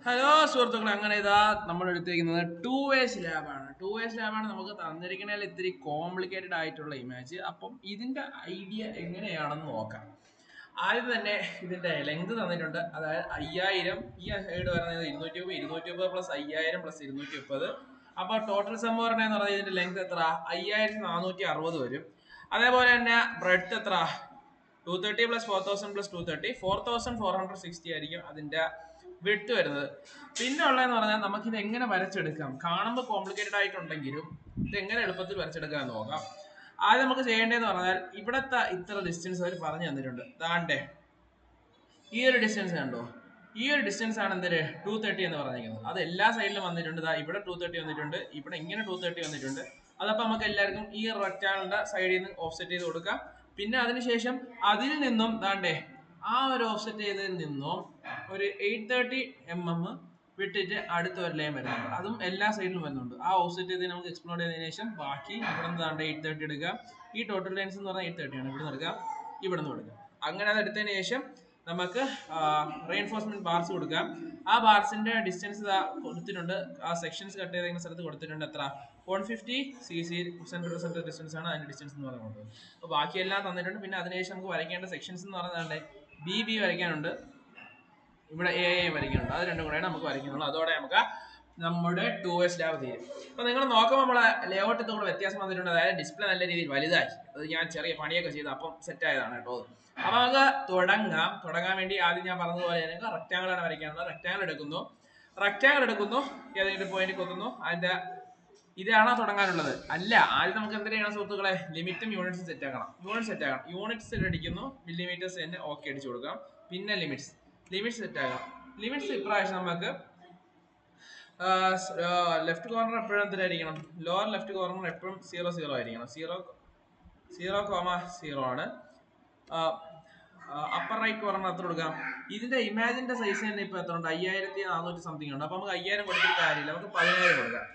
Hello സുഹൃത്തുക്കളെ, അങ്ങനെ ഇതാ നമ്മൾ എടുത്തിരിക്കുന്നത് ടു വേസ് ലാബാണ്. ടു വേസ് ലാബാണ് നമുക്ക് തന്നിരിക്കുന്നതിൽ ഇത്തിരി കോംപ്ലിക്കേറ്റഡ് ആയിട്ടുള്ള ഇമേജ്. അപ്പം ഇതിന്റെ ഐഡിയ എങ്ങനെയാണെന്ന് നോക്കാം. ആദ്യം തന്നെ ഇതിന്റെ ലെങ്ത് തന്നിട്ടുണ്ട്, അതായത് 5000. ഈ സൈഡ് പറയുന്നത് 230 പ്ലസ് 5000 പ്ലസ് 230. അപ്പോൾ ടോട്ടൽ സം പറഞ്ഞതെന്ന് പറഞ്ഞാൽ ഇതിന്റെ ലെങ്ത് എത്ര? 5460 വരും. അതേപോലെ തന്നെ ബ്രെഡ്ത്ത് എത്ര? 230 പ്ലസ് 4000 പ്ലസ് 230 4460 ആയിരിക്കും അതിന്റെ വിട്ട് വരുന്നത്. പിന്നെ ഉള്ളതെന്ന് പറഞ്ഞാൽ നമുക്ക് ഇത് എങ്ങനെ വരച്ചെടുക്കാം. കാണുമ്പോൾ കോംപ്ലിക്കേറ്റഡ് ആയിട്ടുണ്ടെങ്കിലും ഇത് എങ്ങനെ എളുപ്പത്തിൽ വരച്ചെടുക്കാം എന്ന് നോക്കാം. ആദ്യം നമുക്ക് ചെയ്യേണ്ടതെന്ന് പറഞ്ഞാൽ ഇവിടത്തെ ഇത്ര ഡിസ്റ്റൻസ് അവർ പറഞ്ഞു തന്നിട്ടുണ്ട്. താണ്ടേ ഈ ഒരു ഡിസ്റ്റൻസ് കണ്ടോ? ഈ ഒരു ഡിസ്റ്റൻസ് ആണ് എന്തൊരു 230 എന്ന് പറഞ്ഞിരിക്കുന്നത്. അത് എല്ലാ സൈഡിലും വന്നിട്ടുണ്ട്. ഇവിടെ 230 വന്നിട്ടുണ്ട്, ഇവിടെ ഇങ്ങനെ 230 വന്നിട്ടുണ്ട്. അതപ്പോൾ നമുക്ക് എല്ലാവർക്കും ഈ റെക്റ്റാങ്കിളിന്റെ സൈഡിൽ നിന്ന് ഓഫ്സെറ്റ് ചെയ്ത് കൊടുക്കാം. പിന്നെ അതിനുശേഷം അതിൽ നിന്നും താണ്ടേ ആ ഒരു ഓഫ്സെറ്റ് ചെയ്തതിൽ നിന്നും ഒരു 830 വിട്ടിട്ട് അടുത്ത ഒരു ലൈൻ വരുന്നുണ്ട്. അതും എല്ലാ സൈഡിലും വരുന്നുണ്ട്. ആ ഓഫ്സെറ്റ് ചെയ്ത് നമുക്ക് എക്സ്പ്ലോർ ചെയ്തതിനു ശേഷം ബാക്കി ഇവിടെ നിന്ന് താണ്ട് 830 എടുക്കുക. ഈ ടോട്ടൽ ലൈൻസ് എന്ന് പറഞ്ഞാൽ 830 ആണ്. ഇവിടെ നിന്ന് എടുക്കാം, ഇവിടെ നിന്ന് എടുക്കാം. അങ്ങനെ അത് എടുത്തതിന് ശേഷം നമുക്ക് റെയിൻഫോഴ്സ്മെന്റ് ബാർസ് കൊടുക്കാം. ആ ബാർസിന്റെ ഡിസ്റ്റൻസ് കൊടുത്തിട്ടുണ്ട്. ആ സെക്ഷൻസ് കട്ട് ചെയ്ത സ്ഥലത്ത് കൊടുത്തിട്ടുണ്ട്. എത്ര? 150 cc സെന്റർ ഡിസ്റ്റൻസ് ആണ് അതിന്റെ ഡിസ്റ്റൻസ് എന്ന് പറയുന്നത്. അപ്പോൾ ബാക്കിയെല്ലാം തന്നിട്ടുണ്ട്. പിന്നെ അതിനുശേഷം നമുക്ക് വരയ്ക്കേണ്ട സെക്ഷൻസ് എന്ന് പറയുന്നത് ബി വരയ്ക്കാനുണ്ട്, ഇവിടെ എ വരയ്ക്കാനുണ്ട്. അത് രണ്ടും കൂടെയാണ് നമുക്ക് വരയ്ക്കുന്നുള്ളൂ. അതോടെ നമുക്ക് നമ്മുടെ 2S ലാബ് തീരും. അപ്പോൾ നിങ്ങൾ നോക്കുമ്പോൾ നമ്മളെ ലേഔട്ട് കൂടെ വ്യത്യാസം വന്നിട്ടുണ്ട്. അതായത് ഡിസ്പ്ലേ നല്ല രീതിയിൽ വലുതായി. അത് ഞാൻ ചെറിയ പണിയൊക്കെ ചെയ്ത് അപ്പം സെറ്റ് ആയതാണ് കേട്ടോ. അപ്പോൾ നമുക്ക് തുടങ്ങാൻ വേണ്ടി ആദ്യം ഞാൻ പറഞ്ഞതുപോലെ തന്നെ റെക്റ്റാങ്കിൾ ആണ് വരയ്ക്കാനുള്ളത്. റെക്റ്റാങ്കിൾ എടുക്കുന്നു, ഏതെങ്കിലും പോയിന്റ് കൊത്തുന്നു. അതിന്റെ ഇതാണോ തുടങ്ങാനുള്ളത്? അല്ല, ആദ്യം നമുക്ക് എന്ത് ചെയ്യണം സുഹൃത്തുക്കളെ? ലിമിറ്റും യൂണിറ്റ്സും സെറ്റ് ആക്കണം. യൂണിറ്റ്സ് അടിക്കുന്നു, മില്ലിമീറ്റേഴ്സ് തന്നെ ഓക്കെ അടിച്ചു കൊടുക്കാം. പിന്നെ ലിമിറ്റ്സ് സെറ്റ് ആക്കണം. ലിമിറ്റ്സ് ഇപ്രാവശ്യം നമുക്ക് ലെഫ്റ്റ് കോർണർ എപ്പോഴും എന്തിനായിരിക്കണം? ലോവർ ലെഫ്റ്റ് കോർണർ എപ്പോഴും 0 ആയിരിക്കണം. 0,0 ആണ്. അപ്പർ റൈറ്റ് കോർണർ എത്ര കൊടുക്കാം? ഇതിന്റെ ഇമാജിന്റെ സൈസ് തന്നെ ഇപ്പൊ എത്ര ഉണ്ട്? 5400 സംതിങ് ഉണ്ട്. അപ്പൊ നമുക്ക് 5000 കൊടുത്തിട്ട് കാര്യമില്ല, നമുക്ക് 10000 കൊടുക്കാം.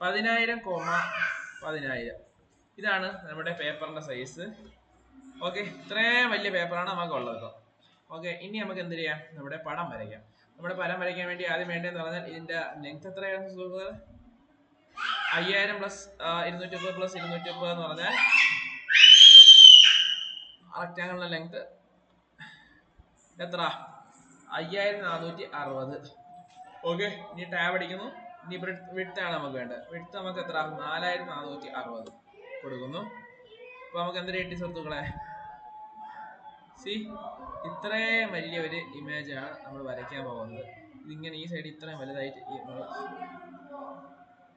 10000,1000 ഇതാണ് നമ്മുടെ പേപ്പറിന്റെ സൈസ്. ഓക്കെ, ഇത്രയും വലിയ പേപ്പറാണ് നമുക്ക് ഉള്ളത്. ഓക്കെ, ഇനി നമുക്ക് എന്ത് ചെയ്യാം? നമ്മുടെ പടം വരയ്ക്കാം. നമ്മുടെ പടം വരയ്ക്കാൻ വേണ്ടി ആദ്യം വേണ്ടതെന്ന് പറഞ്ഞാൽ ഇതിന്റെ ലെങ്ത് എത്രയാണ്? 5000 പ്ലസ് 230 പ്ലസ് 230 എന്ന് പറഞ്ഞാൽ റെക്റ്റാങ്കിളിന്റെ ലെങ്ത് എത്ര? 5460. ഓക്കെ, ഇനി ടാബ് അടിക്കുന്നു. ഇനി വിഡ്ത്ത് ആണ് നമുക്ക് വേണ്ടത്. വിഡ്ത്ത് നമുക്ക് എത്ര? 4460 കൊടുക്കുന്നു. അപ്പൊ നമുക്ക് എന്തിനാ കിട്ടി സുഹൃത്തുക്കളെ? ഇത്രയും വലിയ ഒരു ഇമേജ് ആണ് നമ്മൾ വരയ്ക്കാൻ പോകുന്നത്. ഇതിങ്ങനെ ഈ സൈഡ് ഇത്രയും വലുതായിട്ട്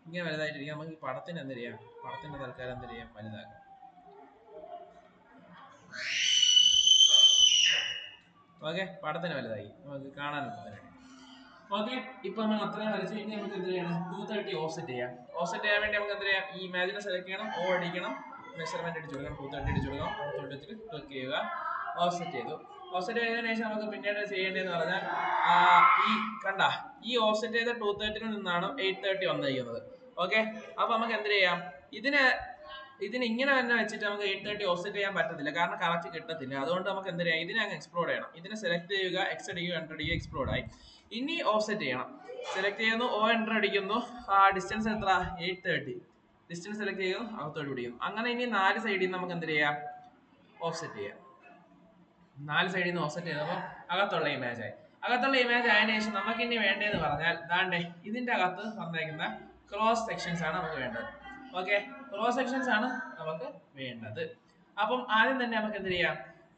ഇങ്ങനെ വലുതായിട്ടിരിക്കും. നമുക്ക് ഈ പടത്തിന് എന്ത് ചെയ്യാം? പടത്തിന്റെ തൽക്കാലം എന്ത് ചെയ്യാം? വലുതാക്കാം. ഓക്കെ, പടത്തിന് വലുതായി, നമുക്ക് കാണാൻ വേണ്ടി. ഓക്കെ, ഇപ്പൊ നമ്മൾ അത്രയും വരച്ചു കഴിഞ്ഞാൽ നമുക്ക് എന്ത് ചെയ്യണം? 230 ഓഫ്സെറ്റ് ചെയ്യാം. ഓഫ്സെറ്റ് ചെയ്യാൻ വേണ്ടി നമുക്ക് എന്ത് ചെയ്യാം? ഈ ഇമേജിനെ സെലക്ട് ചെയ്യണം, ഓ അടിക്കണം, മെഷർമെന്റ് അടിച്ചു കൊടുക്കണം. 230 അടിച്ചു കൊടുക്കാം. 230 ക്ലിക്ക് ചെയ്യുക, ഓഫ്സെറ്റ് ചെയ്തു. ഓഫ്സെറ്റ് ചെയ്തതിനു ശേഷം നമുക്ക് പിന്നീട് ചെയ്യേണ്ടതെന്ന് പറഞ്ഞാൽ ഈ ഓഫ്സെറ്റ് ചെയ്ത 230 നിന്നാണ് 830 വന്നിരിക്കുന്നത്. ഓക്കെ, അപ്പൊ നമുക്ക് എന്ത് ചെയ്യാം? ഇതിന് ഇങ്ങനെ തന്നെ വെച്ചിട്ട് നമുക്ക് 830 ഓഫ്സെറ്റ് ചെയ്യാൻ പറ്റത്തില്ല, കാരണം കറക്റ്റ് കിട്ടത്തില്ല. അതുകൊണ്ട് നമുക്ക് എന്ത് ചെയ്യാം? ഇതിനെ അങ്ങ് എക്സ്പ്ലോർ ചെയ്യണം. ഇതിനെ സെലക്ട് ചെയ്യുക, എക്സ് അടിക്കുക, എൻ്റർ അടിക്കുക, എക്സ്പ്ലോർ ആയി. ഇനി ഓഫ്സെറ്റ് ചെയ്യണം. സെലക്ട് ചെയ്യുന്നു, ഓ എൻ്റർ അടിക്കുന്നു. ഡിസ്റ്റൻസ് എത്ര? 830. ഡിസ്റ്റൻസ് സെലക്ട് ചെയ്യുന്നു, അകത്തോട്ട് പിടിക്കുന്നു. അങ്ങനെ ഇനി 4 സൈഡിൽ നിന്ന് നമുക്ക് എന്ത് ചെയ്യാം? ഓഫ്സെറ്റ് ചെയ്യാം. 4 സൈഡിൽ നിന്ന് ഓഫ്സെറ്റ് ചെയ്തപ്പോൾ അകത്തുള്ള ഇമേജ് ആയി. അകത്തുള്ള ഇമേജ് ആയതിനു ശേഷം നമുക്ക് ഇനി വേണ്ടതെന്ന് പറഞ്ഞാൽ ദാണ്ടേ ഇതിന്റെ അകത്ത് തന്നേക്കുന്ന ക്രോസ് സെക്ഷൻസ് ആണ് നമുക്ക് വേണ്ടത്. ഓക്കെ, ക്രോസ് സെക്ഷൻസ് ആണ് നമുക്ക് വേണ്ടത്. അപ്പം ആദ്യം തന്നെ നമുക്ക് എന്ത് ചെയ്യാം?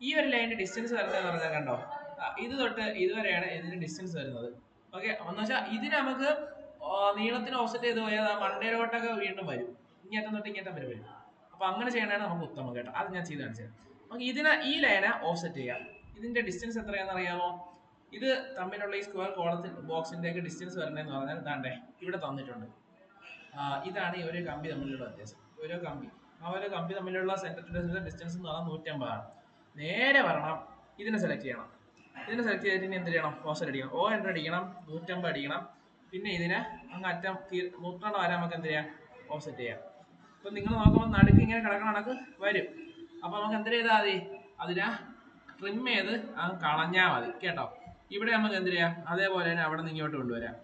ഈ ഒരു ലൈനിന്റെ ഡിസ്റ്റൻസ് വരുന്നതെന്ന് പറഞ്ഞാൽ കണ്ടോ, ഇത് തൊട്ട് ഇതുവരെയാണ് ഇതിന്റെ ഡിസ്റ്റൻസ് വരുന്നത്. ഓക്കെ, എന്ന് വെച്ചാൽ ഇതിന് നമുക്ക് നീളത്തിന് ഓഫ്സെറ്റ് ചെയ്ത് പോയാൽ മണ്ടയിലോട്ടൊക്കെ വീണ്ടും വരും, ഇങ്ങേറ്റം തൊട്ട് ഇങ്ങേറ്റം വരെ വരും. അപ്പൊ അങ്ങനെ ചെയ്യണതാണ് നമുക്ക് ഉത്തമം കേട്ടോ. അത് ഞാൻ ചെയ്ത് കാണിച്ചത്. നമുക്ക് ഈ ലൈനെ ഓഫ്സെറ്റ് ചെയ്യാം. ഇതിന്റെ ഡിസ്റ്റൻസ് എത്രയാണെന്ന് അറിയാമോ? ഇത് തമ്മിലുള്ള ഈ സ്ക്വയർ കോളത്തിൽ ബോക്സിന്റെ ഒക്കെ ഡിസ്റ്റൻസ് വരണമെന്ന് പറഞ്ഞാൽ ദാണ്ടേ ഇവിടെ തന്നിട്ടുണ്ട്. ഇതാണ് ഈ ഒരു കമ്പി തമ്മിലുള്ള വ്യത്യാസം. ഓരോ കമ്പി തമ്മിലുള്ള സെന്റർ ടു ഡിസ്റ്റൻസ് എന്ന് പറഞ്ഞാൽ 150 ആണ്. നേരെ വരണം, ഇതിനെ സെലക്ട് ചെയ്യണം. ഇതിനെ സെലക്ട് ചെയ്തിട്ട് ഇനി എന്ത് ചെയ്യണം? ഓഫ്സെറ്റ് അടിക്കണം. ഓ എൻ്റർ അടിക്കണം, 150 അടിക്കണം. പിന്നെ ഇതിനെ അങ്ങ് അറ്റം 100 വരെ നമുക്ക് എന്ത് ചെയ്യാം? ഓഫ്സെറ്റ് ചെയ്യാം. അപ്പൊ നിങ്ങൾ നോക്കുമ്പോൾ നടുക്ക് ഇങ്ങനെ കിടക്കണ കണക്ക് വരും. അപ്പൊ നമുക്ക് എന്ത് ചെയ്താൽ മതി? അതിനെ ട്രിം ചെയ്ത് അങ്ങ് കളഞ്ഞാൽ മതി കേട്ടോ. ഇവിടെ നമുക്ക് എന്ത് ചെയ്യാം, അതേപോലെ തന്നെ അവിടെ നിന്ന് ഇങ്ങോട്ട് കൊണ്ടുവരാം.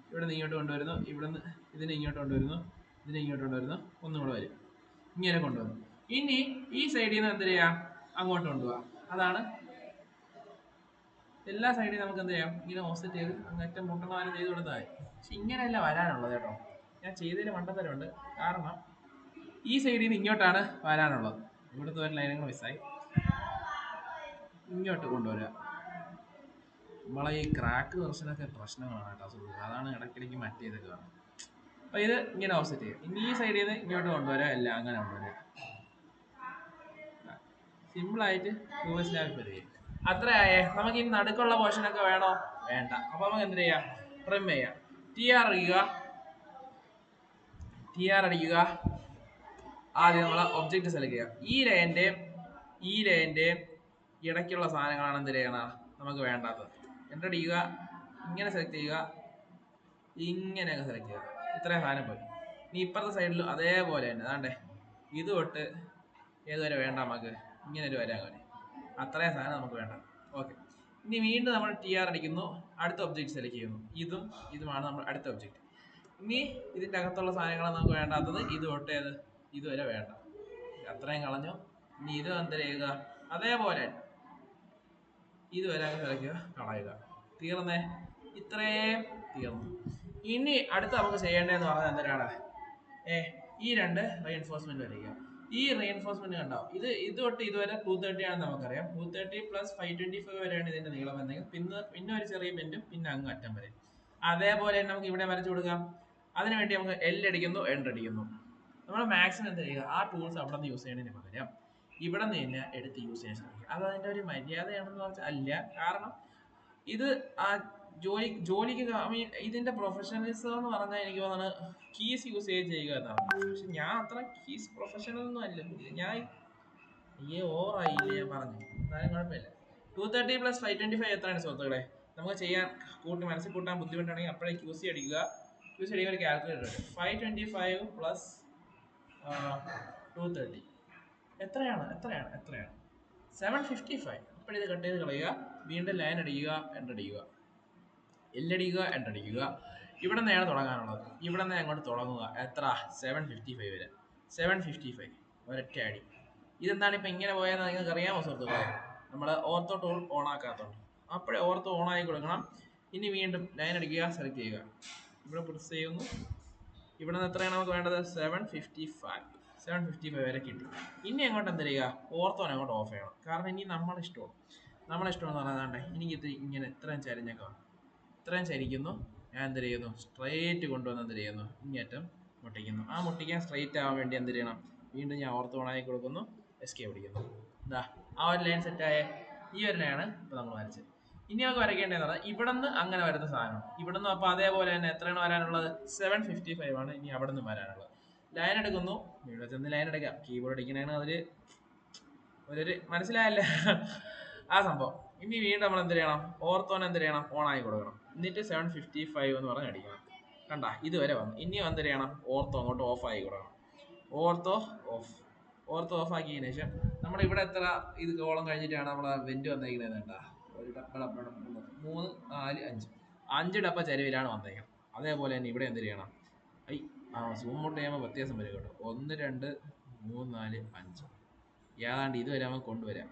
ഇവിടെ നിന്ന് ഇങ്ങോട്ട് കൊണ്ടുവരുന്നു, ഇവിടെ നിന്ന് ഇതിനെ ഇങ്ങോട്ട് കൊണ്ടുവരുന്നു, ഇതിനെ ഇങ്ങോട്ട് കൊണ്ടുവരുന്നു, ഒന്നും കൂടെ വരും, ഇങ്ങനെ കൊണ്ടുവന്നു. ഇനി ഈ സൈഡിൽ നിന്ന് എന്ത് ചെയ്യാം, അങ്ങോട്ട് കൊണ്ടുപോകാം. അതാണ് എല്ലാ സൈഡിൽ നമുക്ക് എന്ത് ചെയ്യാം, ഇങ്ങനെ ഓഫ്സെറ്റ് ചെയ്ത് അങ്ങേറ്റം മുട്ടണമാരും ചെയ്ത് കൊടുത്താൽ മതി. പക്ഷെ ഇങ്ങനെയല്ല വരാനുള്ളത് കേട്ടോ, ഞാൻ ചെയ്തതിന് മണ്ടത്തരമുണ്ട്. കാരണം ഈ സൈഡിൽ നിന്ന് ഇങ്ങോട്ടാണ് വരാനുള്ളത്. ഇവിടുത്തെ ഒരു ലൈനുകൾ മിസ്സായി, ഇങ്ങോട്ട് കൊണ്ടുവരാം. നമ്മളെ ഈ ക്രാക്ക് ദർശനമൊക്കെ പ്രശ്നങ്ങളാണ് കേട്ടോ സുഹൃത്തുക്കളെ, അതാണ് ഇടയ്ക്കിടയ്ക്ക് മറ്റേതൊക്കെ കാണും. അപ്പോൾ ഇത് ഇങ്ങനെ ഓഫ്സെറ്റ് ചെയ്യും. ഇനി ഈ സൈഡിൽ നിന്ന് ഇങ്ങോട്ട് കൊണ്ടുവരാം, എല്ലാം അങ്ങനെ കൊണ്ടുവരാം. സിമ്പിളായിട്ട് സ്ലാബ് വരികയും അത്രയായേ. നമുക്ക് ഈ നടുക്കുള്ള പോർഷനൊക്കെ വേണോ? വേണ്ട. അപ്പോൾ നമുക്ക് എന്ത് ചെയ്യാം, ട്രിം ചെയ്യാം. ടി ആർ അടിക്കുക. ആദ്യം നമ്മൾ ഒബ്ജക്റ്റ് സെലക്ട് ചെയ്യുക. ഈ ലൈൻ്റെയും ഇടയ്ക്കുള്ള സാധനങ്ങളാണ് എന്ത് ചെയ്യണം നമുക്ക് വേണ്ടാത്തത്. എൻ്റർ അടിക്കുക, ഇങ്ങനെ സെലക്ട് ചെയ്യുക, ഇങ്ങനെയൊക്കെ സെലക്ട് ചെയ്യുക. ഇത്രയും സാധനം പോയി. ഇനി ഇപ്പുറത്തെ സൈഡിൽ അതേപോലെ തന്നെ അതാണ്ടേ ഇത് തൊട്ട് ഏതുവരെ വേണ്ട നമുക്ക്, ഇങ്ങനെ ഒരു വരാൻ മതി. അത്രയും സാധനം നമുക്ക് വേണ്ട. ഓക്കെ. ഇനി വീണ്ടും നമ്മൾ ടി ആർ അടിക്കുന്നു, അടുത്ത ഒബ്ജക്റ്റ് സെലക്ട് ചെയ്യുന്നു. ഇതുമാണ് നമ്മൾ അടുത്ത ഒബ്ജക്റ്റ്. ഇനി ഇതിൻ്റെ അകത്തുള്ള സാധനങ്ങളാണ് നമുക്ക് വേണ്ടാത്തത്. ഇത് തൊട്ട് ഇതുവരെ വേണ്ട, അത്രയും കളഞ്ഞു. ഇനി ഇത് എന്ത് ചെയ്യുക, അതേപോലെ ഇതുവരെ സെലക്ട് ചെയ്യുക, കളയുക. തീർന്നേ, ഇത്രയും തീർന്നു. ഇനി അടുത്ത് നമുക്ക് ചെയ്യേണ്ടതെന്ന് പറഞ്ഞാൽ എന്തിനാണ്, ഈ രണ്ട് റീഎൻഫോഴ്സ്മെന്റ് വരിക. ഈ റീഎൻഫോഴ്സ്മെന്റ് കണ്ടോ, ഇത് തൊട്ട് ഇതുവരെ 230 ആണെന്ന് നമുക്കറിയാം. 230 + 525 വരെയാണ് ഇതിന്റെ നീളം എന്തെങ്കിൽ, പിന്നെ ഒരു ചെറിയ ബെൻഡും, പിന്നെ അങ്ങ് അറ്റം വരെ. അതേപോലെ നമുക്ക് ഇവിടെ വരച്ചു കൊടുക്കാം. അതിനുവേണ്ടി നമുക്ക് എൽ അടിക്കുന്നു, എൻ്റർ അടിക്കുന്നു. നമ്മൾ മാക്സിമം എന്താ ചെയ്യുക, ആ ടൂൾസ് അവിടെ നിന്ന് യൂസ് ചെയ്യുന്നതിന് പകരം ഇവിടെ നിന്ന് തന്നെ എടുത്ത് യൂസ് ചെയ്യാൻ ശ്രമിക്കുക. അത് അതിൻ്റെ ഒരു മര്യാദയാണെന്ന് പറഞ്ഞാൽ അല്ല. കാരണം ഇത് ആ ജോലിക്ക് ഇതിന്റെ പ്രൊഫഷണലിസം എന്ന് പറഞ്ഞാൽ എനിക്ക് തോന്നുന്നത് കീസ് യൂസ് ചെയ്യുക എന്നാണ്. പക്ഷെ ഞാൻ അത്ര കീസ് പ്രൊഫഷണൽ ഒന്നും അല്ല. ഞാൻ ഓവറായില്ലേ ഞാൻ പറഞ്ഞു, എന്നാലും കുഴപ്പമില്ല. 230 + 525 എത്രയാണ് സുഹൃത്തുക്കളെ? നമുക്ക് ചെയ്യാൻ മനസ്സിൽ കൂട്ടാൻ ബുദ്ധിമുട്ടാണെങ്കിൽ അപ്പോഴേ ക്യൂസി അടിക്കുക ഒരു കാൽക്കുലേറ്റർ. 525 + 230 എത്രയാണ്? 755. അപ്പോഴിത് കട്ട് ചെയ്ത് കളയുക. വീണ്ടും ലൈൻ അടിക്കുക, എൻ്റർ അടിക്കുക, എല്ലടിക്കുക, എൻ്റർ അടിക്കുക. ഇവിടെ നിന്നാണ് തുടങ്ങാനുള്ളത്. ഇവിടെ നിന്ന് അങ്ങോട്ട് തുടങ്ങുക. എത്ര? 755 വരെ. 755 ഒരൊറ്റ അടി. ഇതെന്താണ് ഇപ്പം ഇങ്ങനെ പോയെന്ന് നിങ്ങൾക്ക് അറിയാമോ സുഹൃത്തുക്കളെ? നമ്മൾ ഓർത്തോ ടൂൾ ഓൺ ആക്കാത്തതുകൊണ്ട്. അപ്പോഴേ ഓർത്തോ ഓൺ ആയി കൊടുക്കണം. ഇനി വീണ്ടും ലൈൻ അടിക്കുക, സെലക്ട് ചെയ്യുക, ഇവിടെ പ്രസ് ചെയ്യുന്നു. ഇവിടെ നിന്ന് എത്രയാണ് നമുക്ക് വേണ്ടത്? 755 വരെ കിട്ടി. ഇനി അങ്ങോട്ട് എന്ത് ചെയ്യുക, ഓർത്തോനെ അങ്ങോട്ട് ഓഫ് ചെയ്യണം. കാരണം ഇനി നമ്മളിഷ്ടമാണ് എന്ന് പറഞ്ഞാൽ എനിക്ക് ഇങ്ങനെ ഇത്രയും ചരിഞ്ഞൊക്കെ ഇത്രയും ചരിക്കുന്നു. ഞാൻ എന്ത് ചെയ്യുന്നു, സ്ട്രെയിറ്റ് കൊണ്ടുവന്ന് എന്ത് ചെയ്യുന്നു, ഇങ്ങേറ്റം മുട്ടിക്കുന്നു. ആ മുട്ടിക്കാൻ സ്ട്രെയിറ്റ് ആവാൻ വേണ്ടി എന്ത് ചെയ്യണം, വീണ്ടും ഞാൻ ഓർത്ത് ഓണായി കൊടുക്കുന്നു, എസ്കേപ്പ് അടിക്കുന്നു. എന്താ ആ ഒരു ലൈൻ സെറ്റായ ഈ ഒരു ലൈനാണ് ഇപ്പോൾ നമ്മൾ വരച്ചത്. ഇനി നമുക്ക് വരയ്ക്കേണ്ടതെന്ന് പറഞ്ഞാൽ ഇവിടെ നിന്ന് അങ്ങനെ വരുന്ന സാധനം. ഇവിടെ നിന്ന് അപ്പോൾ അതേപോലെ തന്നെ എത്രയാണ് വരാനുള്ളത്? 755 ആണ് ഇനി അവിടെ നിന്ന് വരാനുള്ളത്. ലൈൻ എടുക്കുന്നു, ഇവിടെ ചെന്ന് ലൈൻ എടുക്കാം. കീബോർഡ് അടിക്കണേന് ഒരു മനസ്സിലായല്ലേ ആ സംഭവം. ഇനി വീണ്ടും നമ്മൾ എന്ത് ചെയ്യണം, ഓർത്തോനെ എന്ത് ചെയ്യണം, ഓണായി കൊടുക്കണം. എന്നിട്ട് 755 എന്ന് പറഞ്ഞ് അടിക്കണം. കണ്ട ഇതുവരെ വന്നു. ഇനി എന്ത് ചെയ്യണം, ഓർത്തോ അങ്ങോട്ട് ഓഫ് ആയി കൊടുക്കണം. ഓർത്തോ ഓഫ് ആക്കിയതിന് ശേഷം നമ്മൾ ഇവിടെ എത്ര ഇത് കോളം കഴിഞ്ഞിട്ടാണ് നമ്മൾ വെന്റ് വന്നേക്കുന്നത്? കണ്ടാ 1 ഡപ്പ 3 4 5 ഡപ്പ ചരിവിലാണ് വന്നേക്കുന്നത്. അതേപോലെ തന്നെ ഇവിടെ എന്ത് ചെയ്യണം, സൂം ഔട്ട് ചെയ്യുമ്പോൾ വ്യത്യാസം വരും കേട്ടോ. 1 2 3 4 5 ഏതാണ്ട് ഇതുവരെ നമുക്ക് കൊണ്ടുവരാം.